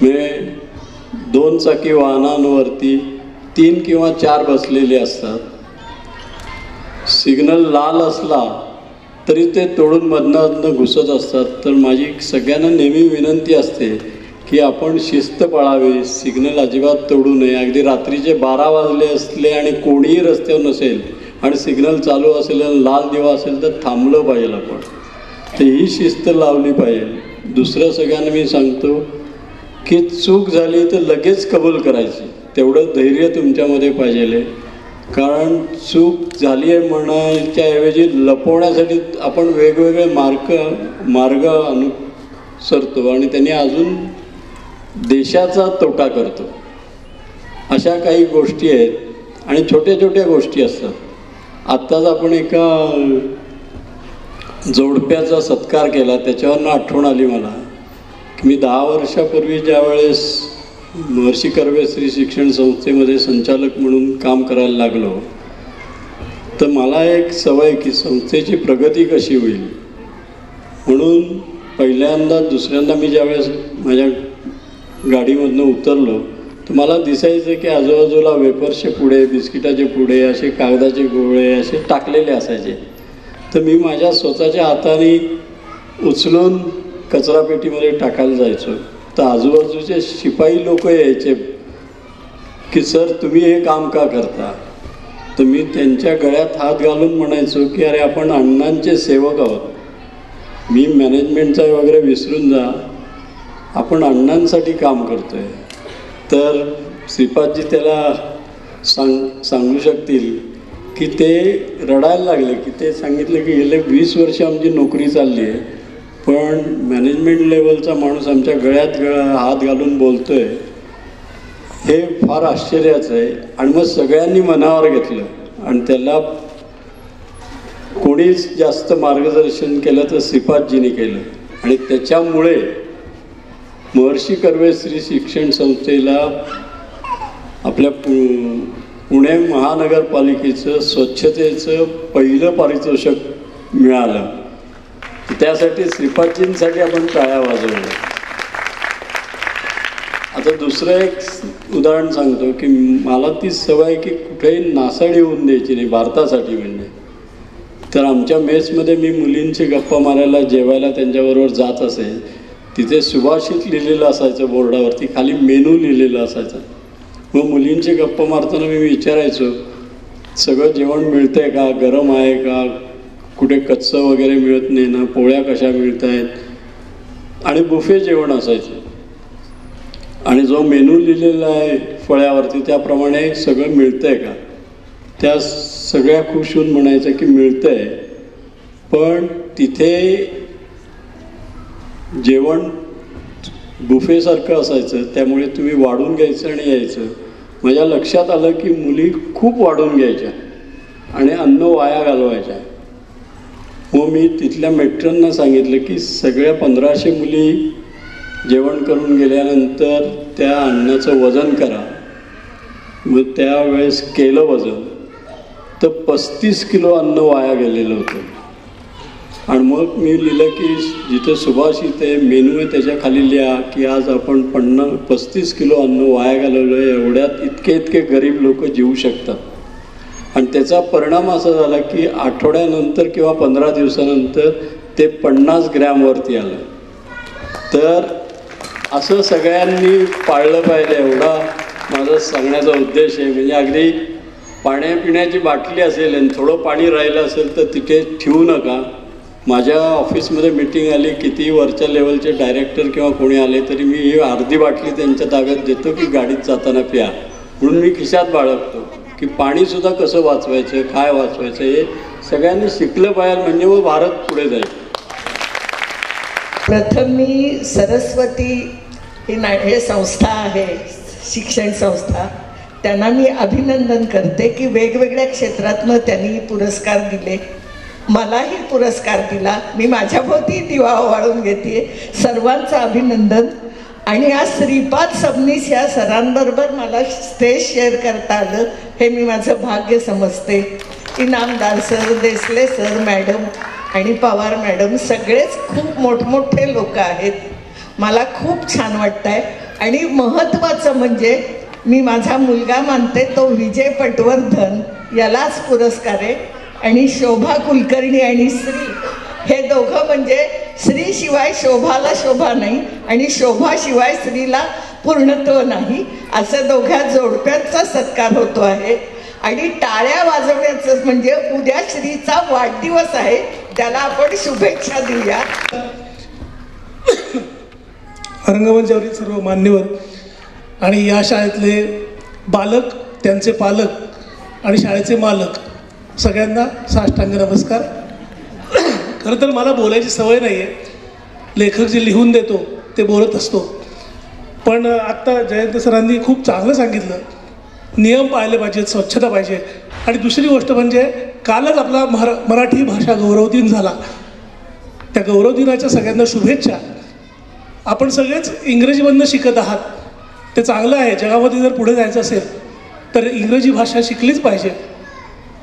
म्हणजे 2 चाकी वाहनांवरती 3 किंवा 4 बसलेले असतात. सिग्नल लाल असला तरी ते तोडून मधनं घुसत असतात. तर माझी सगळ्यांना नेहमी विनंती असते की आपण शिस्त पाळावी, सिग्नल अजिबात तोडू नये. अगदी रात्रीचे 12 वाजले असले आणि कोणीही रस्त्यावर नसेल आणि सिग्नल चालू असेल आणि लाल दिवा असेल तर थांबलं पाहिजे आपण. तर ही शिस्त लावली पाहिजे. दुसरं सगळ्यांना मी सांगतो की चूक झाली तर लगेच कबूल करायची, तेवढं धैर्य तुमच्यामध्ये पाहिजे. कारण चूक झाली आहे म्हणायच्या ऐवजी लपवण्यासाठी आपण वेगवेगळे मार्ग अनुसरतो आणि त्यांनी अजून देशाचा तोटा करतो. अशा काही गोष्टी आहेत आणि छोट्या छोट्या गोष्टी असतात. आत्ताच आपण एका जोडप्याचा सत्कार केला, त्याच्यावरनं आठवण आली मला की मी 10 वर्षापूर्वी ज्यावेळेस महर्षी कर्वे स्त्री शिक्षण संस्थेमध्ये संचालक म्हणून काम करायला लागलो, तर मला एक सवय की संस्थेची प्रगती कशी होईल म्हणून पहिल्यांदा दुसऱ्यांदा मी ज्यावेळेस माझ्या गाडीमधनं उतरलो तर मला दिसायचं की आजूबाजूला वेफर्सचे पुडे, बिस्किटाचे पुडे, असे कागदाचे गोळे असे टाकलेले असायचे. तर मी माझ्या स्वतःच्या हाताने उचलून कचरापेटीमध्ये टाकायला जायचो. तर आजूबाजूचे शिपाई लोक यायचे की सर तुम्ही हे काम का करता. तर मी त्यांच्या गळ्यात हात घालून म्हणायचो की अरे आपण अण्णांचे सेवक आहोत, मी मॅनेजमेंटचा वगैरे विसरून जा, आपण अण्णांसाठी काम करतो आहे. तर श्रीपादजी त्याला सांगू शकतील की ते रडायला लागले की ते सांगितलं की गेले 20 वर्ष आमची नोकरी चालली आहे पण मॅनेजमेंट लेवलचा माणूस आमच्या गळ्यात हात घालून बोलतो आहे, हे फार आश्चर्याचं आहे. आणि मग सगळ्यांनी मनावर घेतलं आणि त्याला कोणीच जास्त मार्गदर्शन केलं तर श्रीपादजींनी केलं. आणि त्याच्यामुळे महर्षी कर्वे स्त्री शिक्षण संस्थेला आपल्या पुणे महानगरपालिकेचं स्वच्छतेचं पहिलं पारितोषिक मिळालं. त्यासाठी श्रीपादजींसाठी आपण टाळ्या वाजवल्या. आता दुसरं एक उदाहरण सांगतो की मला ती सवय की कुठेही नासाडी होऊन द्यायची नाही भारतासाठी. म्हणजे तर आमच्या मेसमध्ये मी मुलींची गप्पा मारायला जेवायला त्यांच्याबरोबर जात असेल, तिथे सुभाषित लिहिलेलं असायचं बोर्डावरती, खाली मेनू लिहिलेलं असायचं. मग मुलींची गप्पा मारताना मी विचारायचो सगळं जेवण मिळतंय का, गरम आहे का, कुठे कच्चं वगैरे मिळत नाही ना, पोळ्या कशा मिळत आहेत. आणि बुफे जेवण असायचं आणि जो मेनू लिहिलेला आहे फळ्यावरती त्याप्रमाणे सगळं मिळतंय का. त्या सगळ्या खुश होऊन म्हणायचं की मिळतंय, पण तिथे जेवण बुफेसारखं असायचं त्यामुळे तुम्ही वाढून घ्यायचं आणि यायचं. माझ्या लक्षात आलं की मुली खूप वाढून घ्यायच्या आणि अन्न वाया घालवायच्या. मग मी तिथल्या मेट्रनना सांगितलं की सगळ्या 1500 मुली जेवण करून गेल्यानंतर त्या अन्नाचं वजन करा. मग त्यावेळेस केलं वजन तर 35 किलो अन्न वाया गेलेलं होतं. आणि मग मी लिहिलं की जिथे सुभाषित आहे मेनू आहे त्याच्या खाली लिहा की आज आपण 35 किलो अन्न वाया घालवलं आहे, एवढ्यात इतके गरीब लोक जीवू शकतात. आणि त्याचा परिणाम असा झाला की आठवड्यानंतर किंवा 15 दिवसानंतर ते 50 ग्रॅमवरती आलं. तर असं सगळ्यांनी पाळलं पाहिजे, एवढा माझा सांगण्याचा उद्देश आहे. म्हणजे अगदी पाण्यापिण्याची बाटली असेल आणि थोडं पाणी राहिलं असेल तर तिथे ठेवू नका. माझ्या ऑफिसमध्ये मीटिंग आली, किती वरच्या लेवलचे डायरेक्टर किंवा कोणी आले तरी मी ही अर्धी बाटली त्यांच्या ताब्यात देतो की गाडीत जाताना प्या, म्हणून मी खिशात बाळगतो की पाणीसुद्धा कसं वाचवायचं, काय वाचवायचं हे सगळ्यांनी शिकलं पाहिजे. म्हणजे मग भारत पुढे जाईल. प्रथम मी सरस्वती हे संस्था आहे, शिक्षण संस्था, त्यांना मी अभिनंदन करते की वेगवेगळ्या क्षेत्रातनं त्यांनी पुरस्कार दिले. मलाही पुरस्कार दिला. मी माझ्याभोवती दिवा ओवाळून घेते. सर्वांचं अभिनंदन. आणि आज श्रीपाद सबनीस या सरांबरोबर मला स्टेज शेअर करता आलं हे मी माझं भाग्य समजते. Inamdar sir, Desale sir madam आणि पवार मॅडम सगळेच खूप मोठमोठे लोक आहेत. मला खूप छान वाटतं आहे. आणि महत्त्वाचं म्हणजे मी माझा मुलगा मानते तो विजय पटवर्धन यालाच पुरस्कार आहे. आणि शोभा कुलकर्णी आणि श्री हे दोघं म्हणजे स्त्रीशिवाय शोभाला शोभा नाही आणि शोभाशिवाय स्त्रीला पूर्णत्व नाही, असं दोघ्या जोडप्यांचा सत्कार होतो आहे. आणि टाळ्या वाजवण्याचं म्हणजे उद्या श्रीचा वाढदिवस आहे, त्याला आपण शुभेच्छा देऊया. रंगमंचावरील सर्व मान्यवर आणि या शाळेतले बालक, त्यांचे पालक आणि शाळेचे मालक सगळ्यांना साष्टांग नमस्कार. खरं तर मला बोलायची सवय नाही आहे, लेखक जे लिहून देतो ते बोलत असतो. पण आत्ता जयंत सरांनी खूप चांगलं सांगितलं, नियम पाळले पाहिजेत, स्वच्छता पाहिजे. आणि दुसरी गोष्ट म्हणजे कालच आपला मराठी भाषा गौरव दिन झाला. त्या गौरव दिनाच्या सगळ्यांना शुभेच्छा. आपण सगळेच इंग्रजीमधनं शिकत आहात, ते चांगलं आहे. जगामध्ये जर पुढे जायचं असेल तर इंग्रजी भाषा शिकलीच पाहिजे.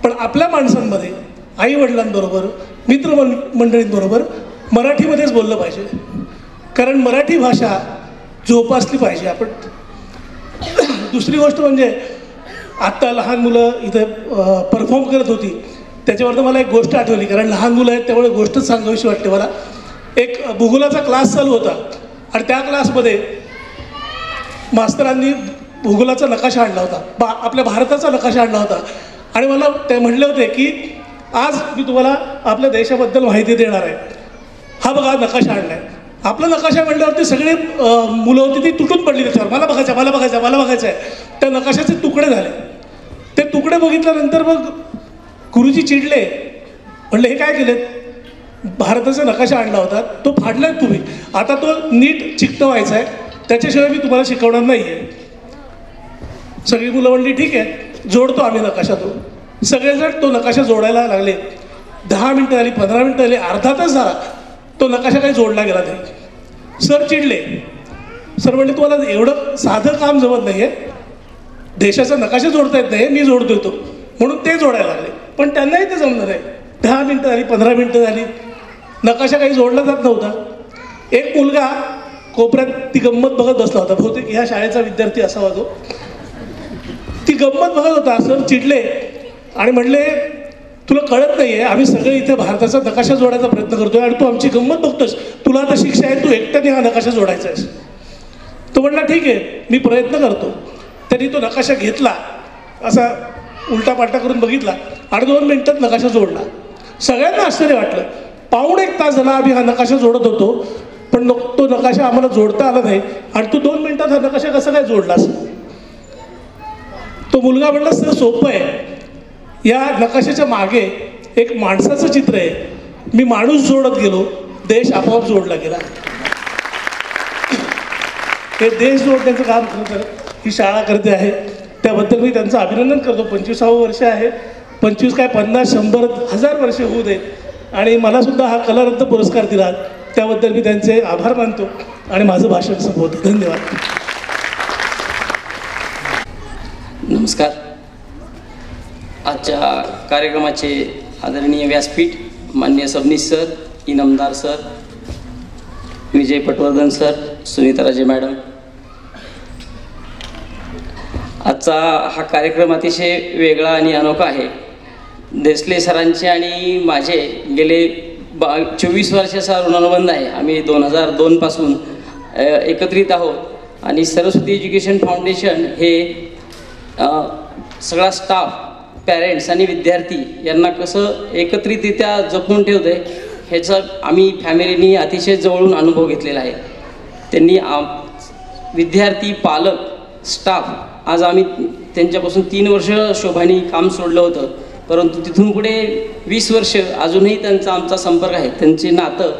पण आपल्या माणसांमध्ये आईवडिलांबरोबर, मित्रमंडळींबरोबर मराठीमध्येच बोललं पाहिजे, कारण मराठी भाषा जोपासली पाहिजे आपण. दुसरी गोष्ट म्हणजे आत्ता लहान मुलं इथे परफॉर्म करत होती, त्याच्यावरनं मला एक गोष्ट आठवली, कारण लहान मुलं आहेत त्यामुळे गोष्टच सांगावीशी वाटते मला. एक भूगोलाचा क्लास चालू होता आणि त्या क्लासमध्ये मास्तरांनी भूगोलाचा नकाशा आणला होता, आपल्या भारताचा नकाशा आणला होता. आणि मला ते म्हणले होते की आज मी तुम्हाला आपल्या देशाबद्दल माहिती देणार आहे. हा बघा नकाशा आणला आहे. आपला नकाशा म्हणल्यावरती सगळे मुलं होती ती तुटून पडली त्याच्यावर, मला बघायचं आहे, मला बघायचं आहे, मला बघायचं आहे. त्या नकाशाचे तुकडे झाले. ते तुकडे बघितल्यानंतर मग गुरुजी चिडले, म्हणले हे काय केलेत, भारताचा नकाशा आणला होता तो फाडलाय तुम्ही, आता तो नीट चिकटवायचा आहे, त्याच्याशिवाय मी तुम्हाला शिकवणार नाही आहे. सगळी मुलं म्हणली ठीक आहे, जोडतो आम्ही नकाशा. तो सगळेजण तो नकाशा जोडायला लागले. 10 मिनटं झाली, 15 मिनटं झाली, अर्धा तास झाला, तो नकाशा काही जोडला गेला नाही. सर चिडले. सर म्हणले तुम्हाला एवढं साधं काम जमत नाही आहे, देशाचा नकाशा जोडता येत नाही, मी जोडतो तो, म्हणून ते जोडायला लागले. पण त्यांनाही ते जमलं नाही. 10 मिनटं झाली, 15 मिनटं झाली, नकाशा काही जोडला जात नव्हता. एक मुलगा कोपऱ्यात ती गंमत बघत बसला होता, बहुतेक ह्या शाळेचा विद्यार्थी असावा तो. ती गंमत बघत होता. सर चिडले आणि म्हणले तुला कळत नाही आहे, आम्ही सगळे इथे भारताचा नकाशा जोडायचा प्रयत्न करतोय आणि तू आमची गंमत बघतोस, तुला आता शिक्षा आहे, तू एकट्याने हा नकाशा जोडायचा आहेस. तो म्हणला ठीक आहे, मी प्रयत्न करतो. त्यांनी तो नकाशा घेतला, असा उलटा पालटा करून बघितला आणि 2 मिनिटात नकाशा जोडला. सगळ्यांना आश्चर्य वाटलं. 1.5 तास झाला आम्ही हा नकाशा जोडत होतो, पण तो नकाशा आम्हाला जोडता आला नाही आणि तू 2 मिनिटात हा नकाशा कसा काय जोडलास. तो मुलगा म्हणला सर सोपं आहे, या नकाशाच्या मागे एक माणसाचं चित्र आहे, मी माणूस जोडत गेलो, देश आपोआप जोडला गेला. हे देश जोडण्याचं काम खरं तर ही शाळा करते आहे, त्याबद्दल मी त्यांचं अभिनंदन करतो. 25वे वर्ष आहे, 25 काय 50, 100, 1000 वर्ष होऊ देत. आणि मलासुद्धा हा कलारत्न पुरस्कार दिला, त्याबद्दल मी त्यांचे आभार मानतो आणि माझं भाषण संपवतो. धन्यवाद. नमस्कार. आजच्या कार्यक्रमाचे आदरणीय व्यासपीठ माननीय सबनीस सर, इनामदार सर, विजय पटवर्धन सर, सुनीताराजे मॅडम. आजचा हा कार्यक्रम अतिशय वेगळा आणि अनोखा आहे. देसले सरांचे आणि माझे गेले 24 वर्षाचा ऋणानुबंध आहे. आम्ही 2002 पासून एकत्रित आहोत आणि सरस्वती एज्युकेशन फाउंडेशन हे सगळा स्टाफ, पॅरेंट्स आणि विद्यार्थी यांना कसं एकत्रितरित्या जपून ठेवतं आहे ह्याचा आम्ही फॅमिलीनी अतिशय जवळून अनुभव घेतलेला आहे. त्यांनी विद्यार्थी, पालक, स्टाफ, आज आम्ही त्यांच्यापासून 3 वर्ष शोभानी काम सोडलं होतं, परंतु तिथून पुढे 20 वर्ष अजूनही त्यांचा आमचा संपर्क आहे. त्यांचे नातं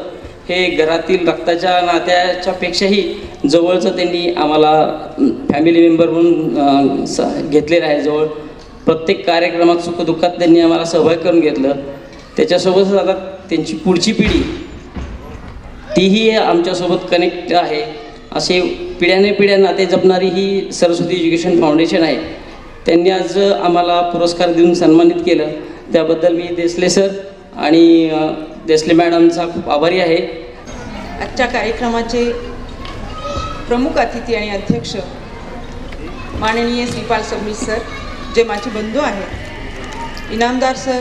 हे घरातील रक्ताच्या नात्याच्या पेक्षाही जवळचं त्यांनी आम्हाला फॅमिली मेंबर म्हणून घेतलेलं आहे. जवळ प्रत्येक कार्यक्रमात सुखदुःखात त्यांनी आम्हाला सहभाग करून घेतलं. त्याच्यासोबतच आता त्यांची पुढची पिढी तीही आमच्यासोबत कनेक्ट आहे. असे पिढ्याने पिढ्या नाते जपणारी ही सरस्वती एज्युकेशन फाउंडेशन आहे. त्यांनी आज आम्हाला पुरस्कार देऊन सन्मानित केलं, त्याबद्दल मी देसले सर आणि देसले मॅडमचा खूप आभारी आहे. आजच्या कार्यक्रमाचे प्रमुख अतिथी आणि अध्यक्ष माननीय श्रीपाल सबनीस सर, जे माझे बंधू आहेत, Inamdar sir,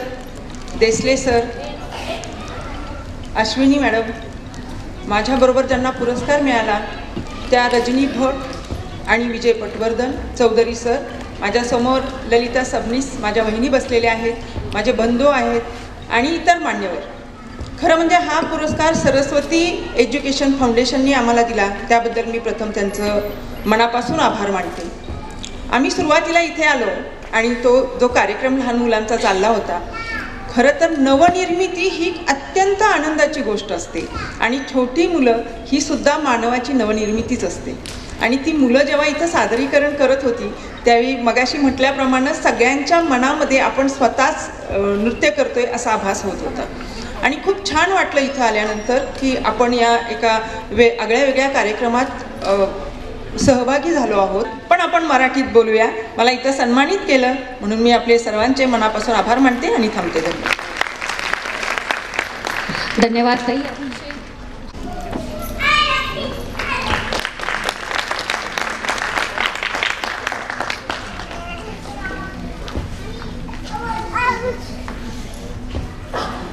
Desale sir, Ashwini madam, माझ्याबरोबर ज्यांना पुरस्कार मिळाला त्या रजनी भट आणि विजय पटवर्धन चौधरी सर, माझ्यासमोर ललिता सबनीस माझ्या वहिनी बसलेल्या आहेत, माझे बंधू आहेत आणि इतर मान्यवर. खरं म्हणजे हा पुरस्कार सरस्वती एज्युकेशन फाउंडेशनने आम्हाला दिला, त्याबद्दल मी प्रथम त्यांचं मनापासून आभार मानते. आम्ही सुरुवातीला इथे आलो आणि तो जो कार्यक्रम लहान मुलांचा चालला होता, खरं तर नवनिर्मिती ही अत्यंत आनंदाची गोष्ट असते आणि छोटी मुलं ही सुद्धा मानवाची नवनिर्मितीच असते. आणि ती मुलं जेव्हा इथं सादरीकरण करत होती त्यावेळी मगाशी म्हटल्याप्रमाणे सगळ्यांच्या मनामध्ये आपण स्वतःच नृत्य करतोय असा आभास होत होता. आणि खूप छान वाटलं इथं आल्यानंतर की आपण या एका आगळ्या वेगळ्या कार्यक्रमात सहभागी झालो आहोत. पण आपण मराठीत बोलूया. मला इथं सन्मानित केलं म्हणून मी आपले सर्वांचे मनापासून आभार मानते आणि थांबते. धन्यवाद ताई.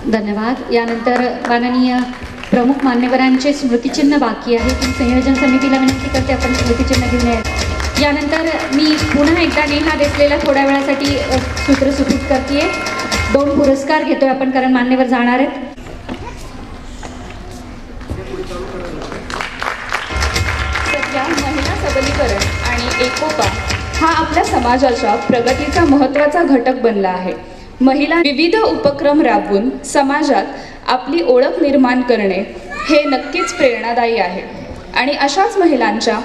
धन्यवाद. यानंतर माननीय प्रमुख मान्यवरांचे स्मृतिचिन्ह बाकी आहे. ती संयोजन समितीला विनंती करते आपण स्मृतिचिन्ह घेऊन यायचं. यानंतर मी पुन्हा एकदा नेहा देसलेला थोड्या वेळासाठी सूत्र सुपूर्द करते. 2 पुरस्कार घेतोय आपण कारण मान्यवर जाणार आहेत. सध्या महिला सबलीकरण आणि एकोपा हा आपल्या समाजाच्या प्रगतीचा महत्त्वाचा घटक बनला आहे. महिला विविध उपक्रम राबवून समाजात आपली ओळख निर्माण करणे हे नक्कीच प्रेरणादायी आहे. आणि अशाच महिलांच्या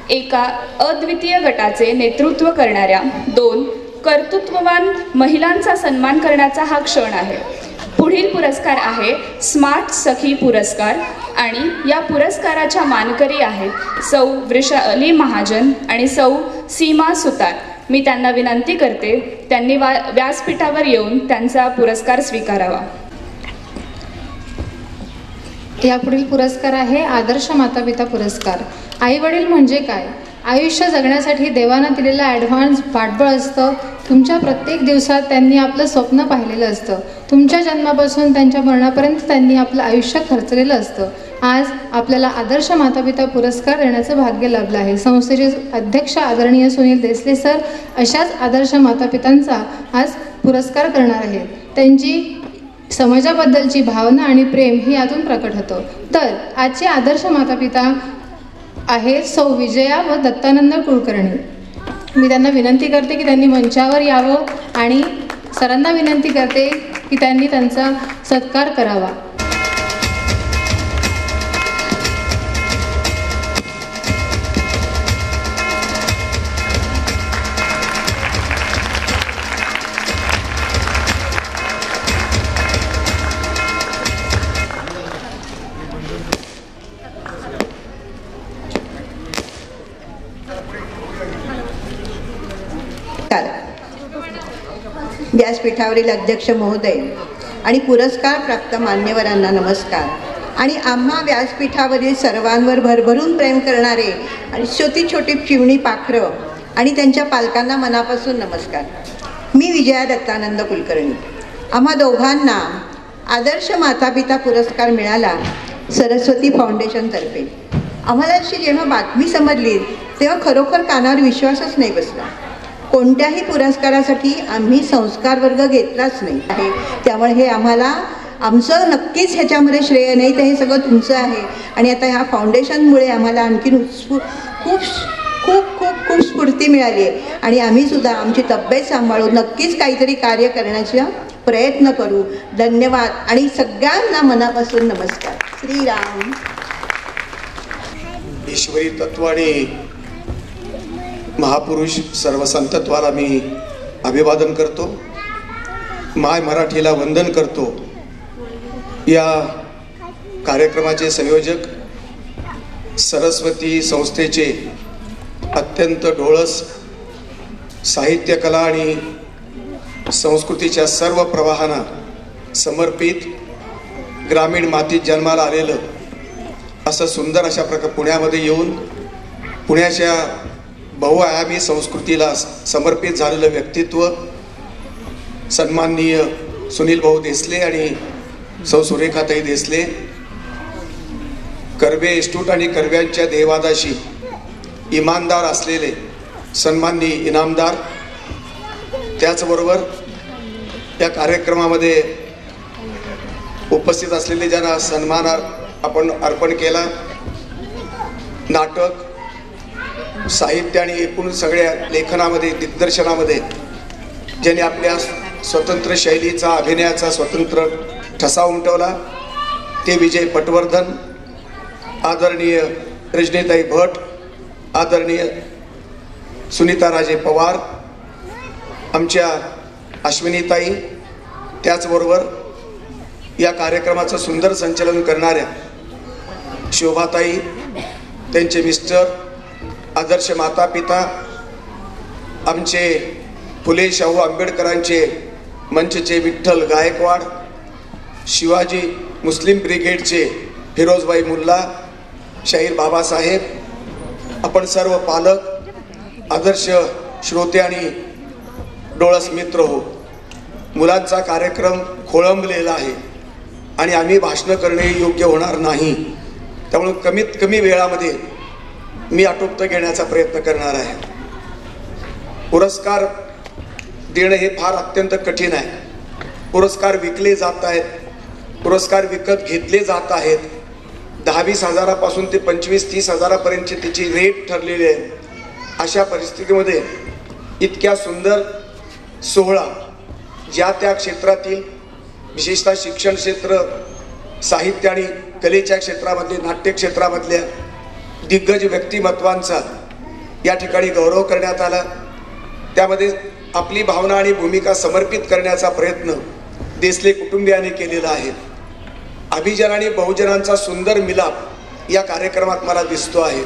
एका अद्वितीय गटाचे नेतृत्व करणाऱ्या 2 कर्तृत्ववान महिलांचा सन्मान करण्याचा हा क्षण आहे. पुढील पुरस्कार आहे स्मार्ट सखी पुरस्कार आणि या पुरस्काराच्या मानकरी आहेत सौ वृषा अली महाजन आणि सौ सीमा सुतार. मी त्यांना विनंती करते त्यांनी व्यासपीठावर येऊन त्यांचा पुरस्कार स्वीकारावा. यापुढील पुरस्कार आहे आदर्श मातापिता पुरस्कार. आई वडील म्हणजे काय? आयुष्य जगण्यासाठी देवानं दिलेलं ॲडव्हान्स पाठबळ असतं. तुमच्या प्रत्येक दिवसात त्यांनी आपलं स्वप्न पाहिलेलं असतं. तुमच्या जन्मापासून त्यांच्या मरणापर्यंत त्यांनी आपलं आयुष्य खर्चलेलं असतं. आज आपल्याला आदर्श मातापिता पुरस्कार देण्याचं भाग्य लाभलं आहे. संस्थेचे अध्यक्ष आदरणीय सुनील देसले सर अशाच आदर्श मातापितांचा आज पुरस्कार करणार आहेत. त्यांची समाजाबद्दलची भावना आणि प्रेम ही यातून प्रकट होतं. तर आजचे आदर्श मातापिता आहेत सौ विजया व दत्तानंद कुलकर्णी. मी त्यांना विनंती करते की त्यांनी मंचावर यावं आणि सरांना विनंती करते की त्यांनी त्यांचा सत्कार करावा. व्यासपीठावरील अध्यक्ष महोदय आणि पुरस्कार प्राप्त मान्यवरांना नमस्कार. आणि आम्हा व्यासपीठावरील सर्वांवर भरभरून प्रेम करणारे आणि छोटी छोटी चिमणी पाखरं आणि त्यांच्या पालकांना मनापासून नमस्कार. मी विजया दत्तानंद कुलकर्णी. आम्हा दोघांना आदर्श मातापिता पुरस्कार मिळाला सरस्वती फाउंडेशनतर्फे. आम्हाला अशी जेव्हा बातमी समजली तेव्हा खरोखर कानावर विश्वासच नाही बसला. कोणत्याही पुरस्कारासाठी आम्ही संस्कार वर्ग घेतलाच नाही आहे. त्यामुळे हे आम्हाला आमचं नक्कीच ह्याच्यामध्ये श्रेय नाही, तर हे सगळं तुमचं आहे. आणि आता ह्या फाउंडेशनमुळे आम्हाला आणखीन खूप खूप खूप खूप स्फूर्ती मिळाली आहे. आणि आम्हीसुद्धा आमची तब्येत सांभाळून नक्कीच काहीतरी कार्य करण्याचा प्रयत्न करू. धन्यवाद आणि सगळ्यांना मनापासून नमस्कार. श्रीराम. ईश्वरी तत्व आणि महापुरुष सर्व संतत्वाला मी अभिवादन करतो. माय मराठीला वंदन करतो. या कार्यक्रमाचे संयोजक सरस्वती संस्थेचे अत्यंत डोळस साहित्य कला आणि संस्कृतीच्या सर्व प्रवाहांना समर्पित ग्रामीण मातीत जन्माला आलेलं असं सुंदर अशा पुण्यामध्ये येऊन पुण्याच्या बहुआयामी संस्कृतीला समर्पित झालेलं व्यक्तित्व सन्माननीय सुनील भाऊ देसले आणि सौ सुरेखाताई देसले. कर्वे इन्स्टिट्यूट आणि कर्व्यांच्या देवादाशी इमानदार असलेले सन्माननीय इनामदार, त्याचबरोबर या कार्यक्रमामध्ये उपस्थित असलेले ज्यांना सन्मान आपण अर्पण केला, नाटक, साहित्य आणि एकूण सगळ्या लेखनामध्ये, दिग्दर्शनामध्ये ज्यांनी आपल्या स्वतंत्र शैलीचा, अभिनयाचा स्वतंत्र ठसा उमटवला ते विजय पटवर्धन, आदरणीय रजनीताई भट, आदरणीय सुनीताराजे पवार, आमच्या अश्विनीताई, त्याचबरोबर या कार्यक्रमाचं सुंदर संचालन करणाऱ्या शोभाताई, त्यांचे मिस्टर, आदर्श माता पिता, आमचे फुले शाहू आंबेडकरांचे मंचचे विठ्ठल गायकवाड, शिवाजी मुस्लिम ब्रिगेडचे फिरोजबाई मुल्ला, शाहीर बाबासाहेब, आपण सर्व पालक, आदर्श श्रोते आणि डोळस मित्र हो. मुलांचा कार्यक्रम खोळंबलेला आहे आणि आम्ही भाषणं करणे योग्य होणार नाही, त्यामुळे कमीत कमी वेळामध्ये मी आटोपतं घेण्याचा प्रयत्न करणार आहे. पुरस्कार देणं हे फार अत्यंत कठीण आहे. पुरस्कार विकले जात आहेत, पुरस्कार विकत घेतले जात आहेत. 10-20 हजारापासून ते 25-30 हजारापर्यंतची त्याची रेट ठरलेली आहे. अशा परिस्थितीमध्ये इतक्या सुंदर सोहळा ज्या त्या क्षेत्रातील, विशेषतः शिक्षण क्षेत्र, साहित्य आणि कलेच्या क्षेत्रामध्ये, नाट्य क्षेत्रामधल्या दिग्गज व्यक्तिमत्वांचा या ठिकाणी गौरव करण्यात आला. त्यामध्ये आपली भावना आणि भूमिका समर्पित करण्याचा प्रयत्न देसले कुटुंबियांनी केलेला आहे. अभिजन आणि बहुजनांचा सुंदर मिलाप या कार्यक्रमात मला दिसतो आहे.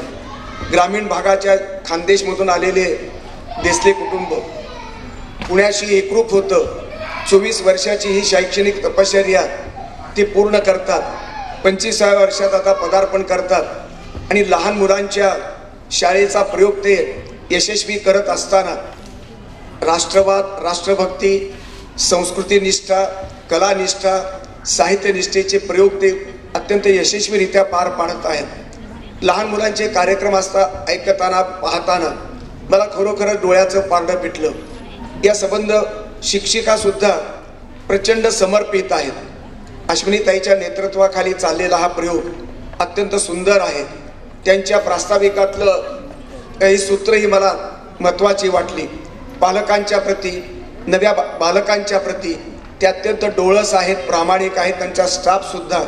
ग्रामीण भागाच्या खानदेशमधून आलेले देसले कुटुंब पुण्याशी एकरूप होतं. 24 वर्षाची ही शैक्षणिक तपश्चर्या ते पूर्ण करतात. 25व्या वर्षात आता पदार्पण करतात आणि लहान मुलांच्या शाळेचा प्रयोग ते यशस्वी करत असताना राष्ट्रवाद, राष्ट्रभक्ती, संस्कृतीनिष्ठा, कलानिष्ठा, साहित्यनिष्ठेचे प्रयोग ते अत्यंत यशस्वीरित्या पार पाडत आहेत. लहान मुलांचे कार्यक्रम ऐकताना, पाहताना मला खरोखरच डोळ्याचं पारडं पिटलं. या संबंध शिक्षिकासुद्धा प्रचंड समर्पित आहेत. अश्विनीताईच्या नेतृत्वाखाली चाललेला हा प्रयोग अत्यंत सुंदर आहे. त्यांच्या प्रास्ताविकातलं काही सूत्रही मला महत्त्वाची वाटली. पालकांच्या प्रती, नव्या बालकांच्या प्रती ते अत्यंत डोळस आहेत, प्रामाणिक आहेत. त्यांचा स्टाफसुद्धा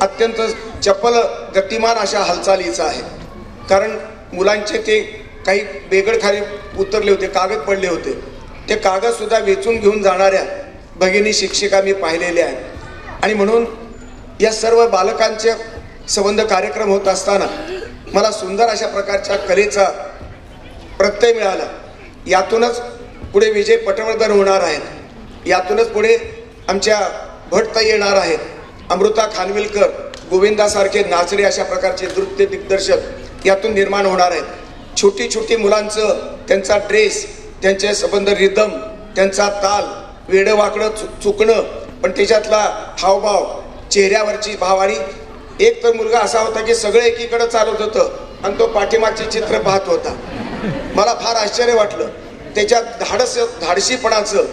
अत्यंत चपल, गतिमान अशा हालचालीचा आहे. कारण मुलांचे ते काही बेगड खाली उतरले होते, कागद पडले होते. ते कागदसुद्धा वेचून घेऊन जाणाऱ्या भगिनी शिक्षिका मी पाहिलेल्या आहेत. आणि म्हणून या सर्व बालकांचे संबंध कार्यक्रम होत असताना मला सुंदर अशा प्रकारच्या कलेचा प्रत्यय मिळाला. यातूनच पुढे विजय पटवर्धन होणार आहेत, यातूनच पुढे आमच्या भटताई येणार आहेत, अमृता खानविलकर, गोविंदासारखे नाचरे अशा प्रकारचे नृत्य दिग्दर्शक यातून निर्माण होणार आहेत. छोटी छोटी मुलांचं त्यांचा ड्रेस, त्यांचे संबंध, रिदम, त्यांचा ताल, वेडं वाकडं चुकणं, पण त्याच्यातला हावभाव, चेहऱ्यावरची भावाणी. एक तर मुलगा असा होता की सगळं एकीकडे चालत होतं आणि तो पाठीमागचे चित्र पाहत होता. मला फार आश्चर्य वाटलं त्याच्या धाडसीपणाचं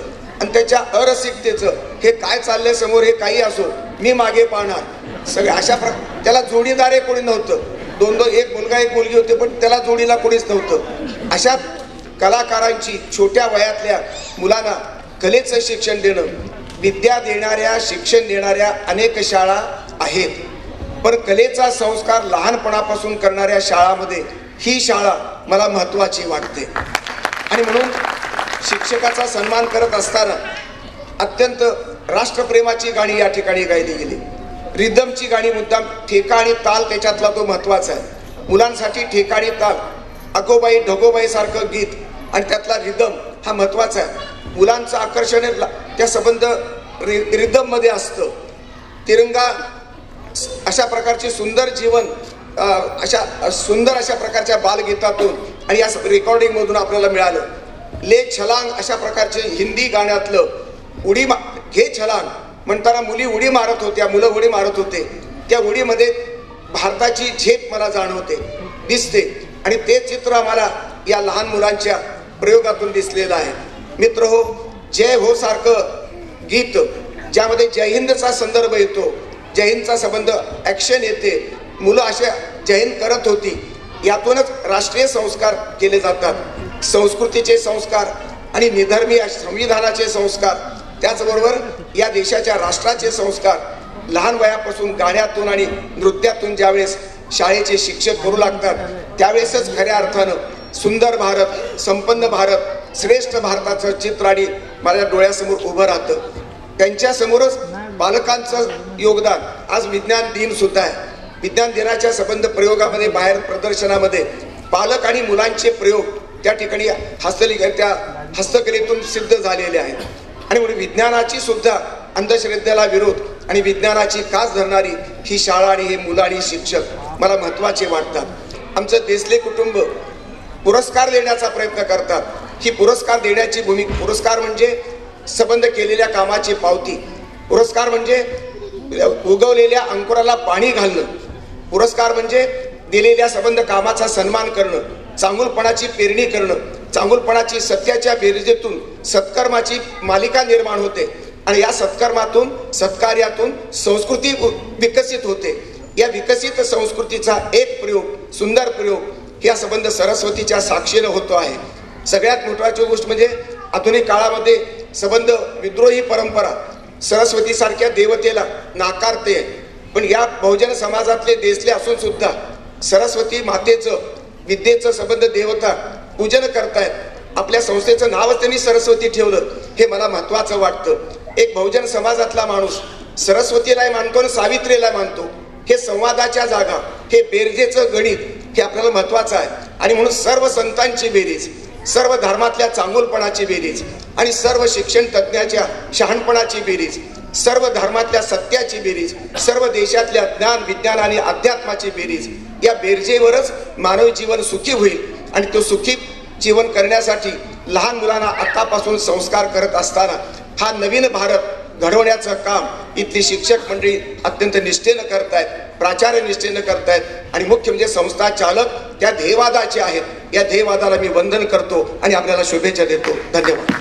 आणि त्याच्या अरसिकतेचं. हे काय चाललंय समोर, हे काही असो, मी मागे पाहणार. सगळे अशा त्याला जोडीदार कोणी नव्हतं. दोन एक मुलगा एक मुलगी होते, पण त्याला जोडीला कोणीच नव्हतं. अशा कलाकारांची छोट्या वयातल्या मुलांना कलेचं शिक्षण देणं, विद्या देणाऱ्या, शिक्षण देणाऱ्या अनेक शाळा आहेत, पण कलेचा संस्कार लहानपणापासून करणाऱ्या शाळामध्ये ही शाळा मला महत्त्वाची वाटते. आणि म्हणून शिक्षकाचा सन्मान करत असताना अत्यंत राष्ट्रप्रेमाची गाणी या ठिकाणी गायली गेली. रिदमची गाणी, मुद्दाम ठेका आणि ताल त्याच्यातला तो महत्त्वाचा आहे. मुलांसाठी ठेका आणि ताल, अगोबाई ढगोबाई सारखं गीत आणि त्यातला रिदम हा महत्त्वाचा आहे. मुलांचं आकर्षण त्या संबंध रिदममध्ये असतं. तिरंगा अशा प्रकारचे सुंदर जीवन, सुंदर अशा प्रकारच्या बालगीतातून आणि या रेकॉर्डिंगमधून आपल्याला मिळालं. ले छलांग अशा प्रकारचे हिंदी गाण्यातलं उडी घे छलांग म्हणताना मुली उडी मारत होत्या, मुलं उडी मारत होते. त्या उडीमध्ये भारताची झेप मला जाणवते, दिसते आणि ते चित्र आम्हाला या लहान मुलांच्या प्रयोगातून दिसलेलं आहे. मित्र हो, जय हो सारखं गीत ज्यामध्ये जय हिंदचा संदर्भ येतो, जय हिंदचा संबंध ॲक्शन येते, मुलं अशा जय हिंद करत होती, यातूनच राष्ट्रीय संस्कार केले जातात. संस्कृतीचे संस्कार आणि निधर्मी संविधानाचे संस्कार, त्याचबरोबर या देशाच्या राष्ट्राचे संस्कार लहान वयापासून गाण्यातून आणि नृत्यातून ज्यावेळेस शाळेचे शिक्षक करू लागतात त्यावेळेसच खऱ्या अर्थानं सुंदर भारत, संपन्न भारत, श्रेष्ठ भारताचं चित्र आणि माझ्या डोळ्यासमोर उभं राहतं. त्यांच्यासमोरच पालकांचं योगदान. आज विज्ञान दिन सुद्धा आहे. विज्ञान दिनाच्या संबंध प्रयोगामध्ये बाहेर प्रदर्शनामध्ये पालक आणि मुलांचे प्रयोग त्या ठिकाणी हस्तकलेतून सिद्ध झालेले आहेत. आणि म्हणून विज्ञानाची सुद्धा अंधश्रद्धेला विरोध आणि विज्ञानाची कास धरणारी ही शाळा आणि हे मुलं आणि शिक्षक मला महत्त्वाचे वाटतात. आमचं देसले कुटुंब पुरस्कार देण्याचा प्रयत्न करतात. ही पुरस्कार देण्याची भूमिका, पुरस्कार म्हणजे संबंध केलेल्या कामाची पावती, पुरस्कार म्हणजे उगवलेल्या अंकुराला पाणी घालणं, पुरस्कार म्हणजे दिलेल्या संबंध कामाचा सन्मान करणं, चांगुलपणाची पेरणी करणं, चांगुलपणाची सत्याच्या बेरजेतून सत्कर्माची मालिका निर्माण होते आणि या सत्कर्मातून सत्कार्यातून संस्कृती विकसित होते. या विकसित संस्कृतीचा एक प्रयोग, सुंदर प्रयोग या संबंध सरस्वतीच्या साक्षीनं होतो आहे. सगळ्यात महत्त्वाची गोष्ट म्हणजे आधुनिक काळामध्ये संबंध विद्रोही परंपरा सरस्वतीसारख्या देवतेला नाकारते, पण या बहुजन समाजातले देसले असून सुद्धा सरस्वती मातेचं, विद्येचं संबंध देवता पूजन करतायत. आपल्या संस्थेचं नावच त्यांनी सरस्वती ठेवलं, हे मला महत्त्वाचं वाटतं. एक बहुजन समाजातला माणूस सरस्वतीला मानतो आणि सावित्रीला मानतो. हे संवादाच्या जागा, हे बेरजेचं गणित हे आपल्याला महत्त्वाचं आहे. आणि म्हणून सर्व संतांची बेरीज, सर्व धर्मातल्या चांगुलपणाची बेरीज आणि सर्व शिक्षण तज्ज्ञाच्या शहाणपणाची बेरीज, सर्व धर्मातल्या सत्याची बेरीज, सर्व देशातल्या ज्ञान, विज्ञान आणि अध्यात्माची बेरीज, या बेरजेवरच मानवी जीवन सुखी होईल. आणि तो सुखी जीवन करण्यासाठी लहान मुलांना आतापासून संस्कार करत असताना हा नवीन भारत घडवण्याचं काम इथली शिक्षक मंडळी अत्यंत निष्ठेनं करतायत, प्राचार्य निष्ठेनं करतायत आणि मुख्य म्हणजे संस्था चालक त्या ध्येयवादाचे आहेत. या ध्येयवादाला मी वंदन करतो आणि आपल्याला शुभेच्छा देतो. धन्यवाद.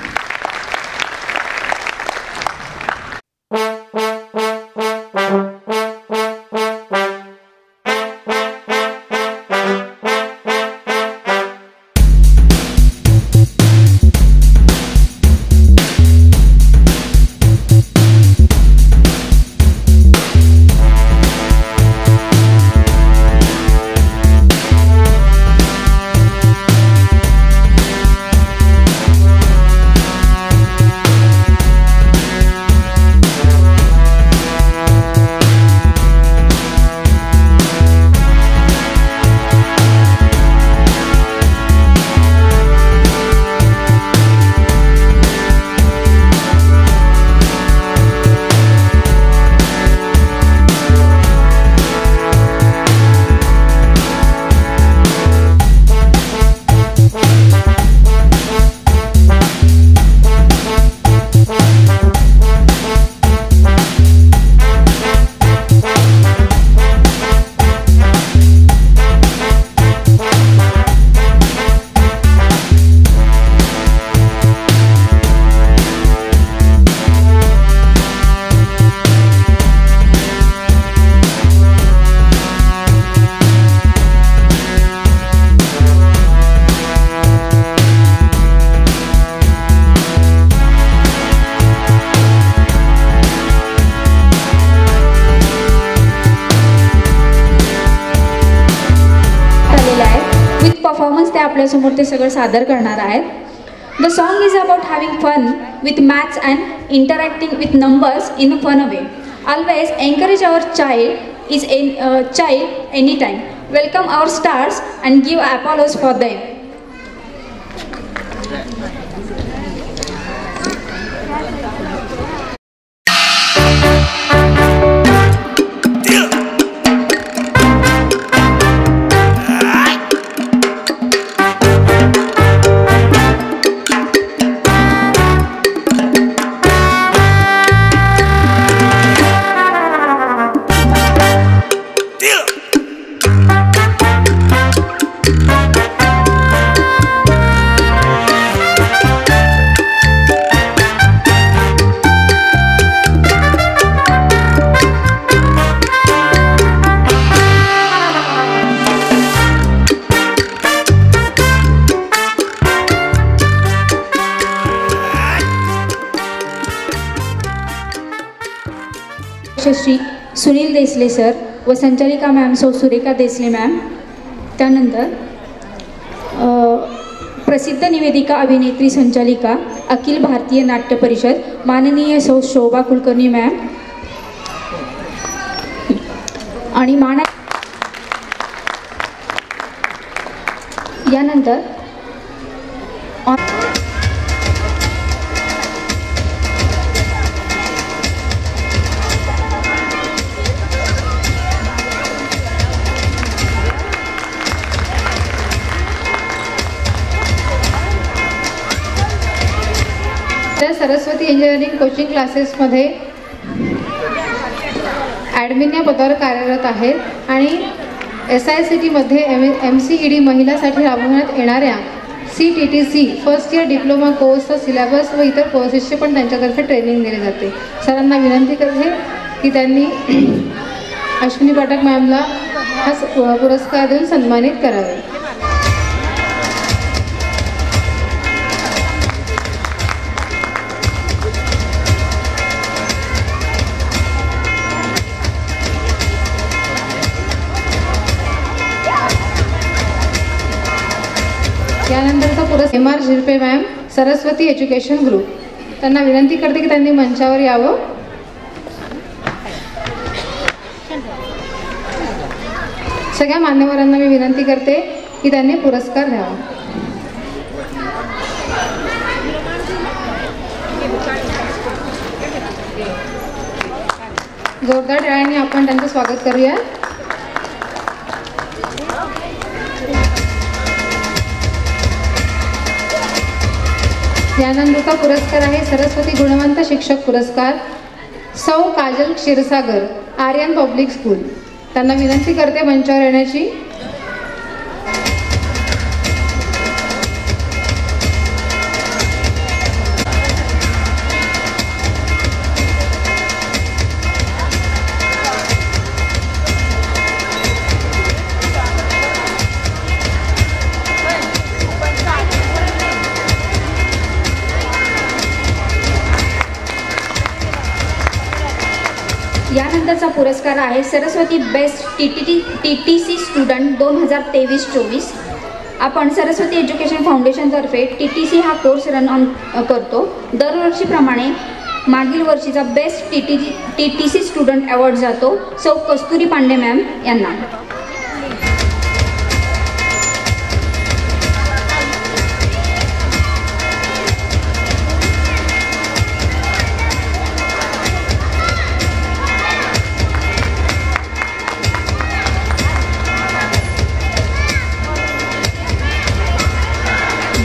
आपल्यासमोर ते सगळं सादर करणार आहेत. The song is about having fun with maths and interacting with numbers in a fun way. Always encourage our child any time. Welcome our stars and give applause for them. Yeah. Shri Sunil Desale sir व संचालिका मॅम सौ सुरेखा देसले मॅम. त्यानंतर प्रसिद्ध निवेदिका अभिनेत्री संचालिका अखिल भारतीय नाट्य परिषद माननीय सौ शोभा कुलकर्णी मॅम आणि यानंतर सरस्वती इंजिनिअरिंग कोचिंग क्लासेसमध्ये ॲडमिन या पदावर कार्यरत आहेत आणि SICTमध्ये MCED महिलासाठी राबवण्यात येणाऱ्या CTTC फर्स्ट इयर डिप्लोमा कोर्सचा सिलेबस व इतर कोर्सेसचे पण त्यांच्यातर्फे ट्रेनिंग दिले जाते. सरांना विनंती करते की त्यांनी अश्विनी पाठक मॅमला हा पुरस्कार देऊन सन्मानित करावे. यानंतरचा पुरस्कार MR Zirpe ma'am Saraswati education group. त्यांना विनंती करते की त्यांनी मंचावर यावं. सगळ्या मान्यवरांना मी विनंती करते की त्यांनी पुरस्कार द्यावा. जोरदार टाळ्यांनी आपण त्यांचं स्वागत करूया. यानंतरचा पुरस्कार आहे सरस्वती गुणवंत शिक्षक पुरस्कार सौ काजल क्षीरसागर आर्यन पब्लिक स्कूल. त्यांना विनंती करते मंचावर येण्याची. यानंतरचा पुरस्कार आहे सरस्वती बेस्ट TTC स्टुडंट 2023-24. आपण सरस्वती एज्युकेशन फाउंडेशनतर्फे TTC हा कोर्स रन ऑन करतो. दरवर्षीप्रमाणे मागील वर्षीचा बेस्ट TTC स्टुडंट अवॉर्ड जातो सौ कस्तुरी पांडे मॅम यांना.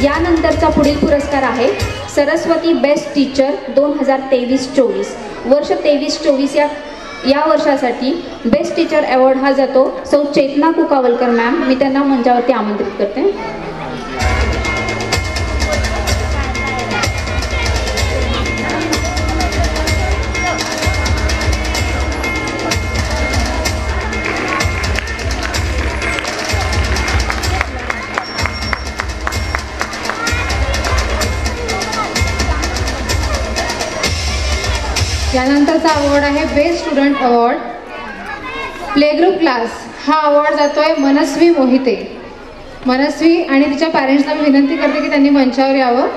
यानंतरचा पुढील पुरस्कार आहे सरस्वती बेस्ट टीचर 2023-24. वर्ष 23-24 या वर्षासाठी बेस्ट टीचर अवॉर्ड हा जातो सौ चेतना कुकावलकर मॅम. मी त्यांना मंचावरती आमंत्रित करते. यानंतरचा अवॉर्ड आहे best student award play group class. हा अवॉर्ड जातोय मनस्वी मोहिते. मनस्वी आणि तिच्या पॅरेंट्सला मी विनंती करते की त्यांनी मंचावर यावं.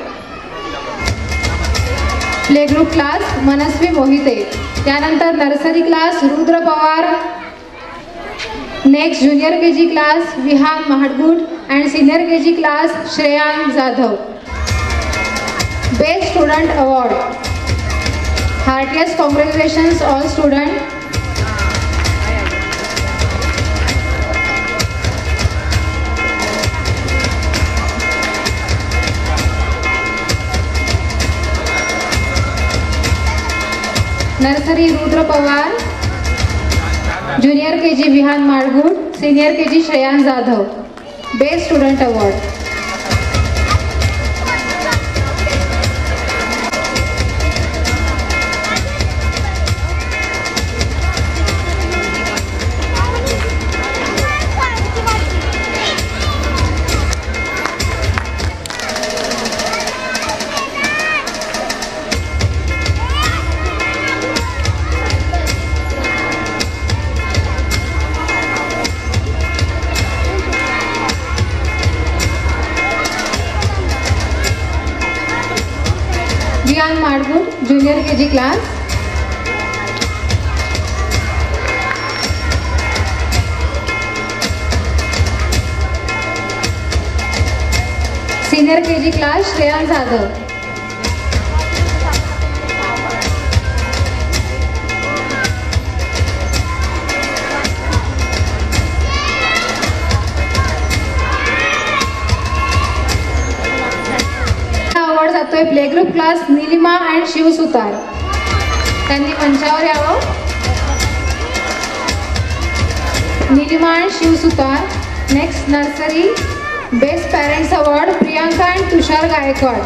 Play group class Manasvi Mohite. त्यानंतर nursery class Rudra Pawar. Next junior KG class Vihan Mahadgut and senior KG class Shreyank Jadhav. Best student award. Heartiest congratulations all students. Nursery Rudra Pawar, junior KG Vihan Malgud, senior KG Shreyank Jadhav. Best student award. Shriyan Madgud junior KG class. Senior KG class Shreyan Jadhav. Award जातोय play group class Nilima and Shiv Sutar. त्यांनी मंचावर यावं. Nilima and Shiv Sutar. Next nursery best parents award Priyanka and Tushar Gaikwad.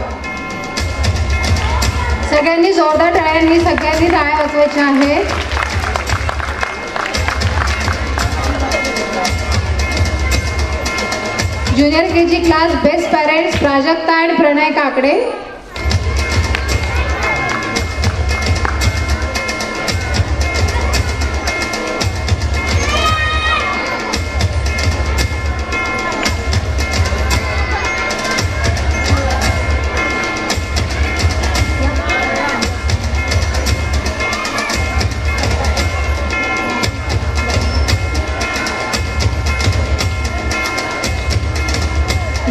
सगळ्यांनी जोरदार टाळ्यांनी सगळ्यांनी टाळ्या वाजवायच्या आहेत. Junior KG class best parents Prajakta and Pranay Kakade.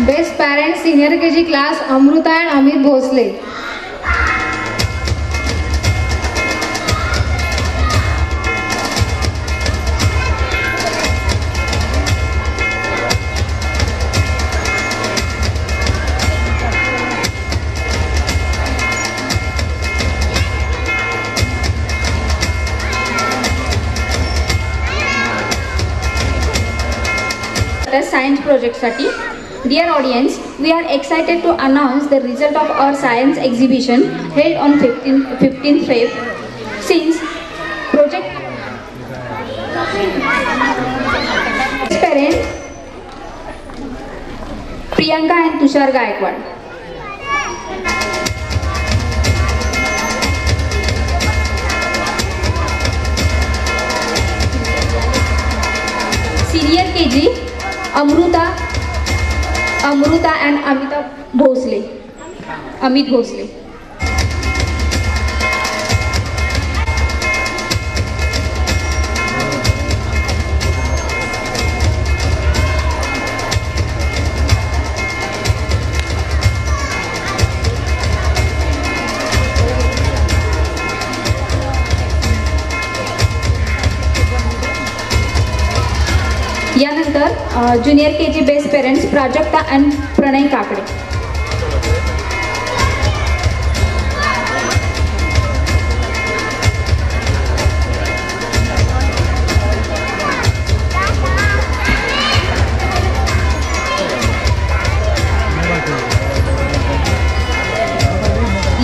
Best parents senior KG class Amruta and Amit Bhosale. Science प्रोजेक्टसाठी. Dear audience, we are excited to announce the result of our science exhibition held on 15th Feb. Since project parent Priyanka and Tushar Gaikwad. Senior KG Amruta and Amit Bhosle. यानंतर junior KG best parents Prajakta and Pranay Kakade.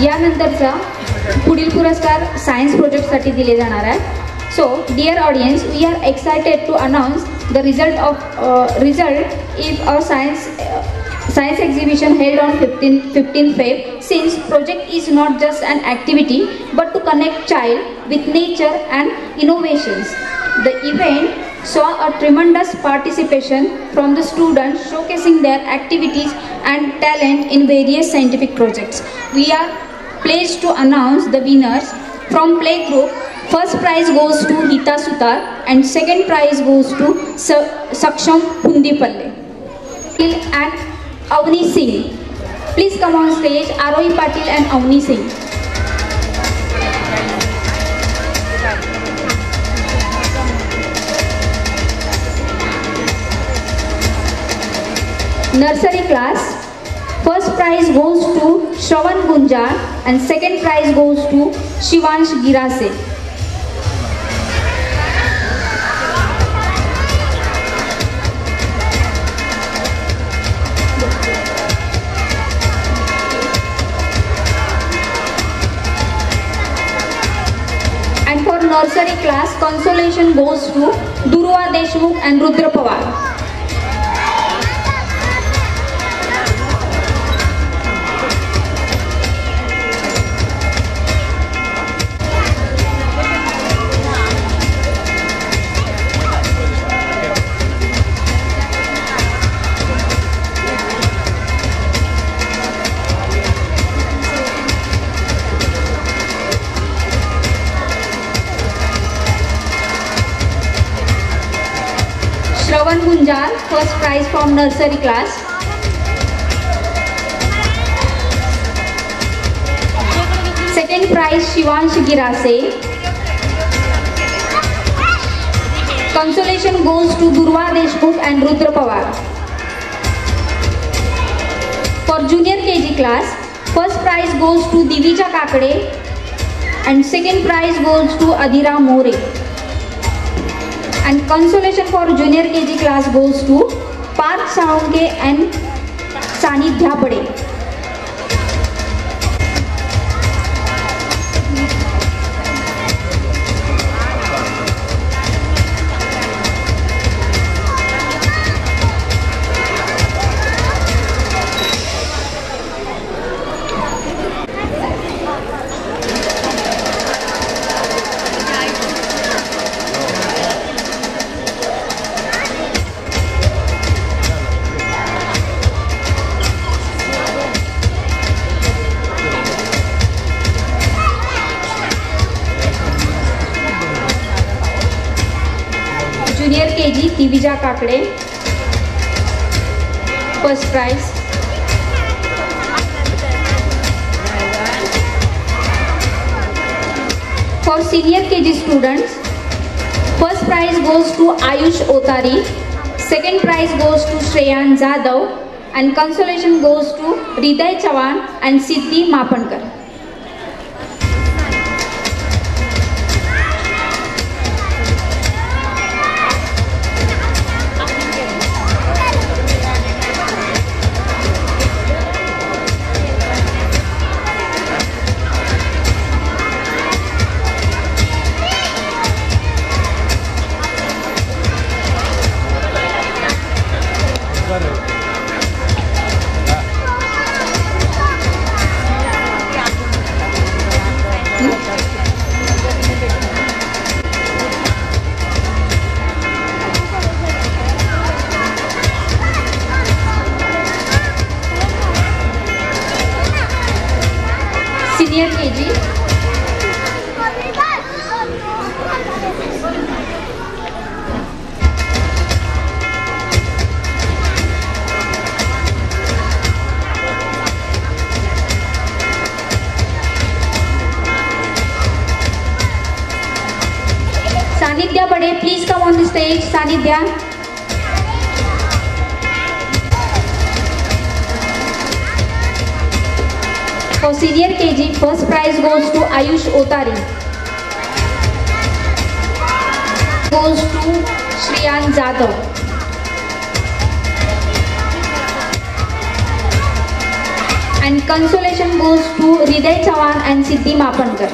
यानंतरचा पुढील पुरस्कार सायन्स प्रोजेक्टसाठी दिले जाणार आहे. So, dear audience, we are excited to announce the result is our science exhibition held on 15th Feb. Since project is not just an activity but to connect child with nature and innovations. The event saw a tremendous participation from the students showcasing their activities and talent in various scientific projects. We are pleased to announce the winners from play group. First prize goes to Hita Sutar and second prize goes to Saksham Pundipalle and Avni Singh. Please come on stage, Arohi Patil and Avni Singh. Nursery class. First prize goes to Shravan Gunjar and second prize goes to Shivansh Girase. And for nursery class, consolation goes to Durva Deshmukh and Rudra Pawar. Gunjal, first prize from nursery class. Second prize Shivansh Girase. Consolation goes to Durva Deshmukh and Rudra Pawar. For junior KG class, first prize goes to Divija Kakade and second prize goes to Adhira More. And consolation for junior KG class goes to Parth Saunke and Sanidhya Bade. Junior KG Divija Kakade, first prize. For senior KG students, first prize goes to Ayush Otari, second prize goes to Shreyan Jadhav, and consolation goes to Hriday Chavan and Siddhi Mapankar. Senior KG, Sanidhya Bade, please come on the stage. Sanidhya. For senior KG, first prize goes to Ayush Otari. Goes to Shreyan Jadhav. And consolation goes to Hriday Chavan and Siddhi Mapankar.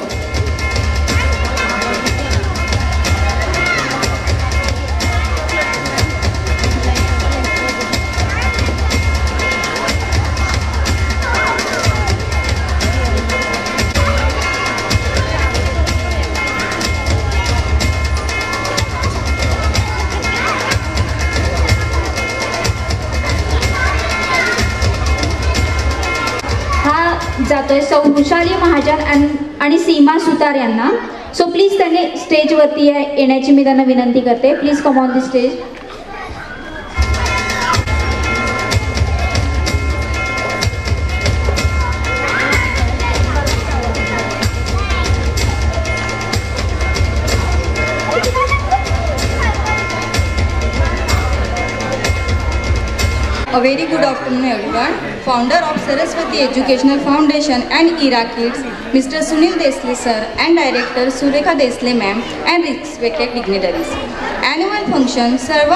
जातोय सौ वृषाली महाजन आणि सीमा सुतार यांना. सो प्लीज त्यांनी स्टेजवरती येण्याची मी त्यांना विनंती करते. Please come on the stage. A very good afternoon everyone. Founder of Saraswati Educational Foundation and ERA Kids, Mr. Sunil Desle sir and Director Surekha Desle ma'am and respected dignitaries. Annual function serve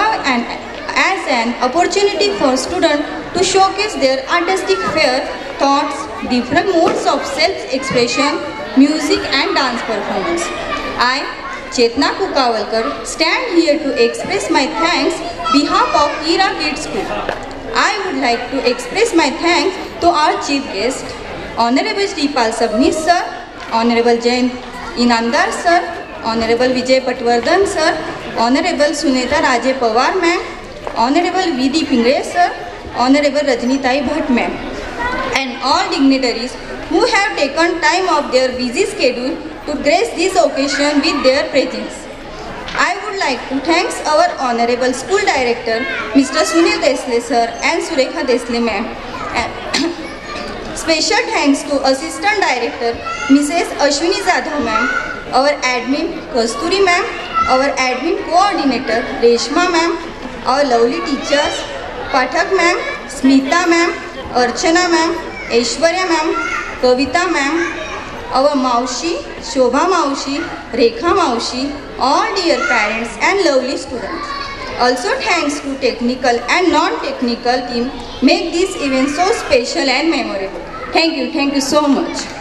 as an opportunity for students to showcase their artistic flair, thoughts, different modes of self-expression, music and dance performance. I, Chetna Kukawalkar, stand here to express my thanks behalf of ERA Kids School. I would like to express my thanks to our chief guest, Honorable Shripal Sabnis sir, Honorable Jain Inamdar sir, Honorable Vijay Patwardhan sir, Honorable Suneta Raje Pawar ma'am, Honorable V.D. Pingre sir, Honorable Rajnitai Bhatt ma'am, and all dignitaries who have taken time of their busy schedule to grace this occasion with their presence. I would would like to thank our Honorable School Director, Mr. Sunil Desle sir and Surekha Desle ma'am. Special thanks to Assistant Director, Mrs. Ashwini Jadhav ma'am, our Admin Kasturi ma'am, our Admin Coordinator Reshma ma'am, our lovely teachers Pathak ma'am, Smita ma'am, Archana ma'am, Aishwarya ma'am, Kavita ma'am, our Maushi, Shobha Maushi, Rekha Maushi, all dear parents and lovely students. Also thanks to technical and non-technical team make this event so special and memorable. Thank you so much.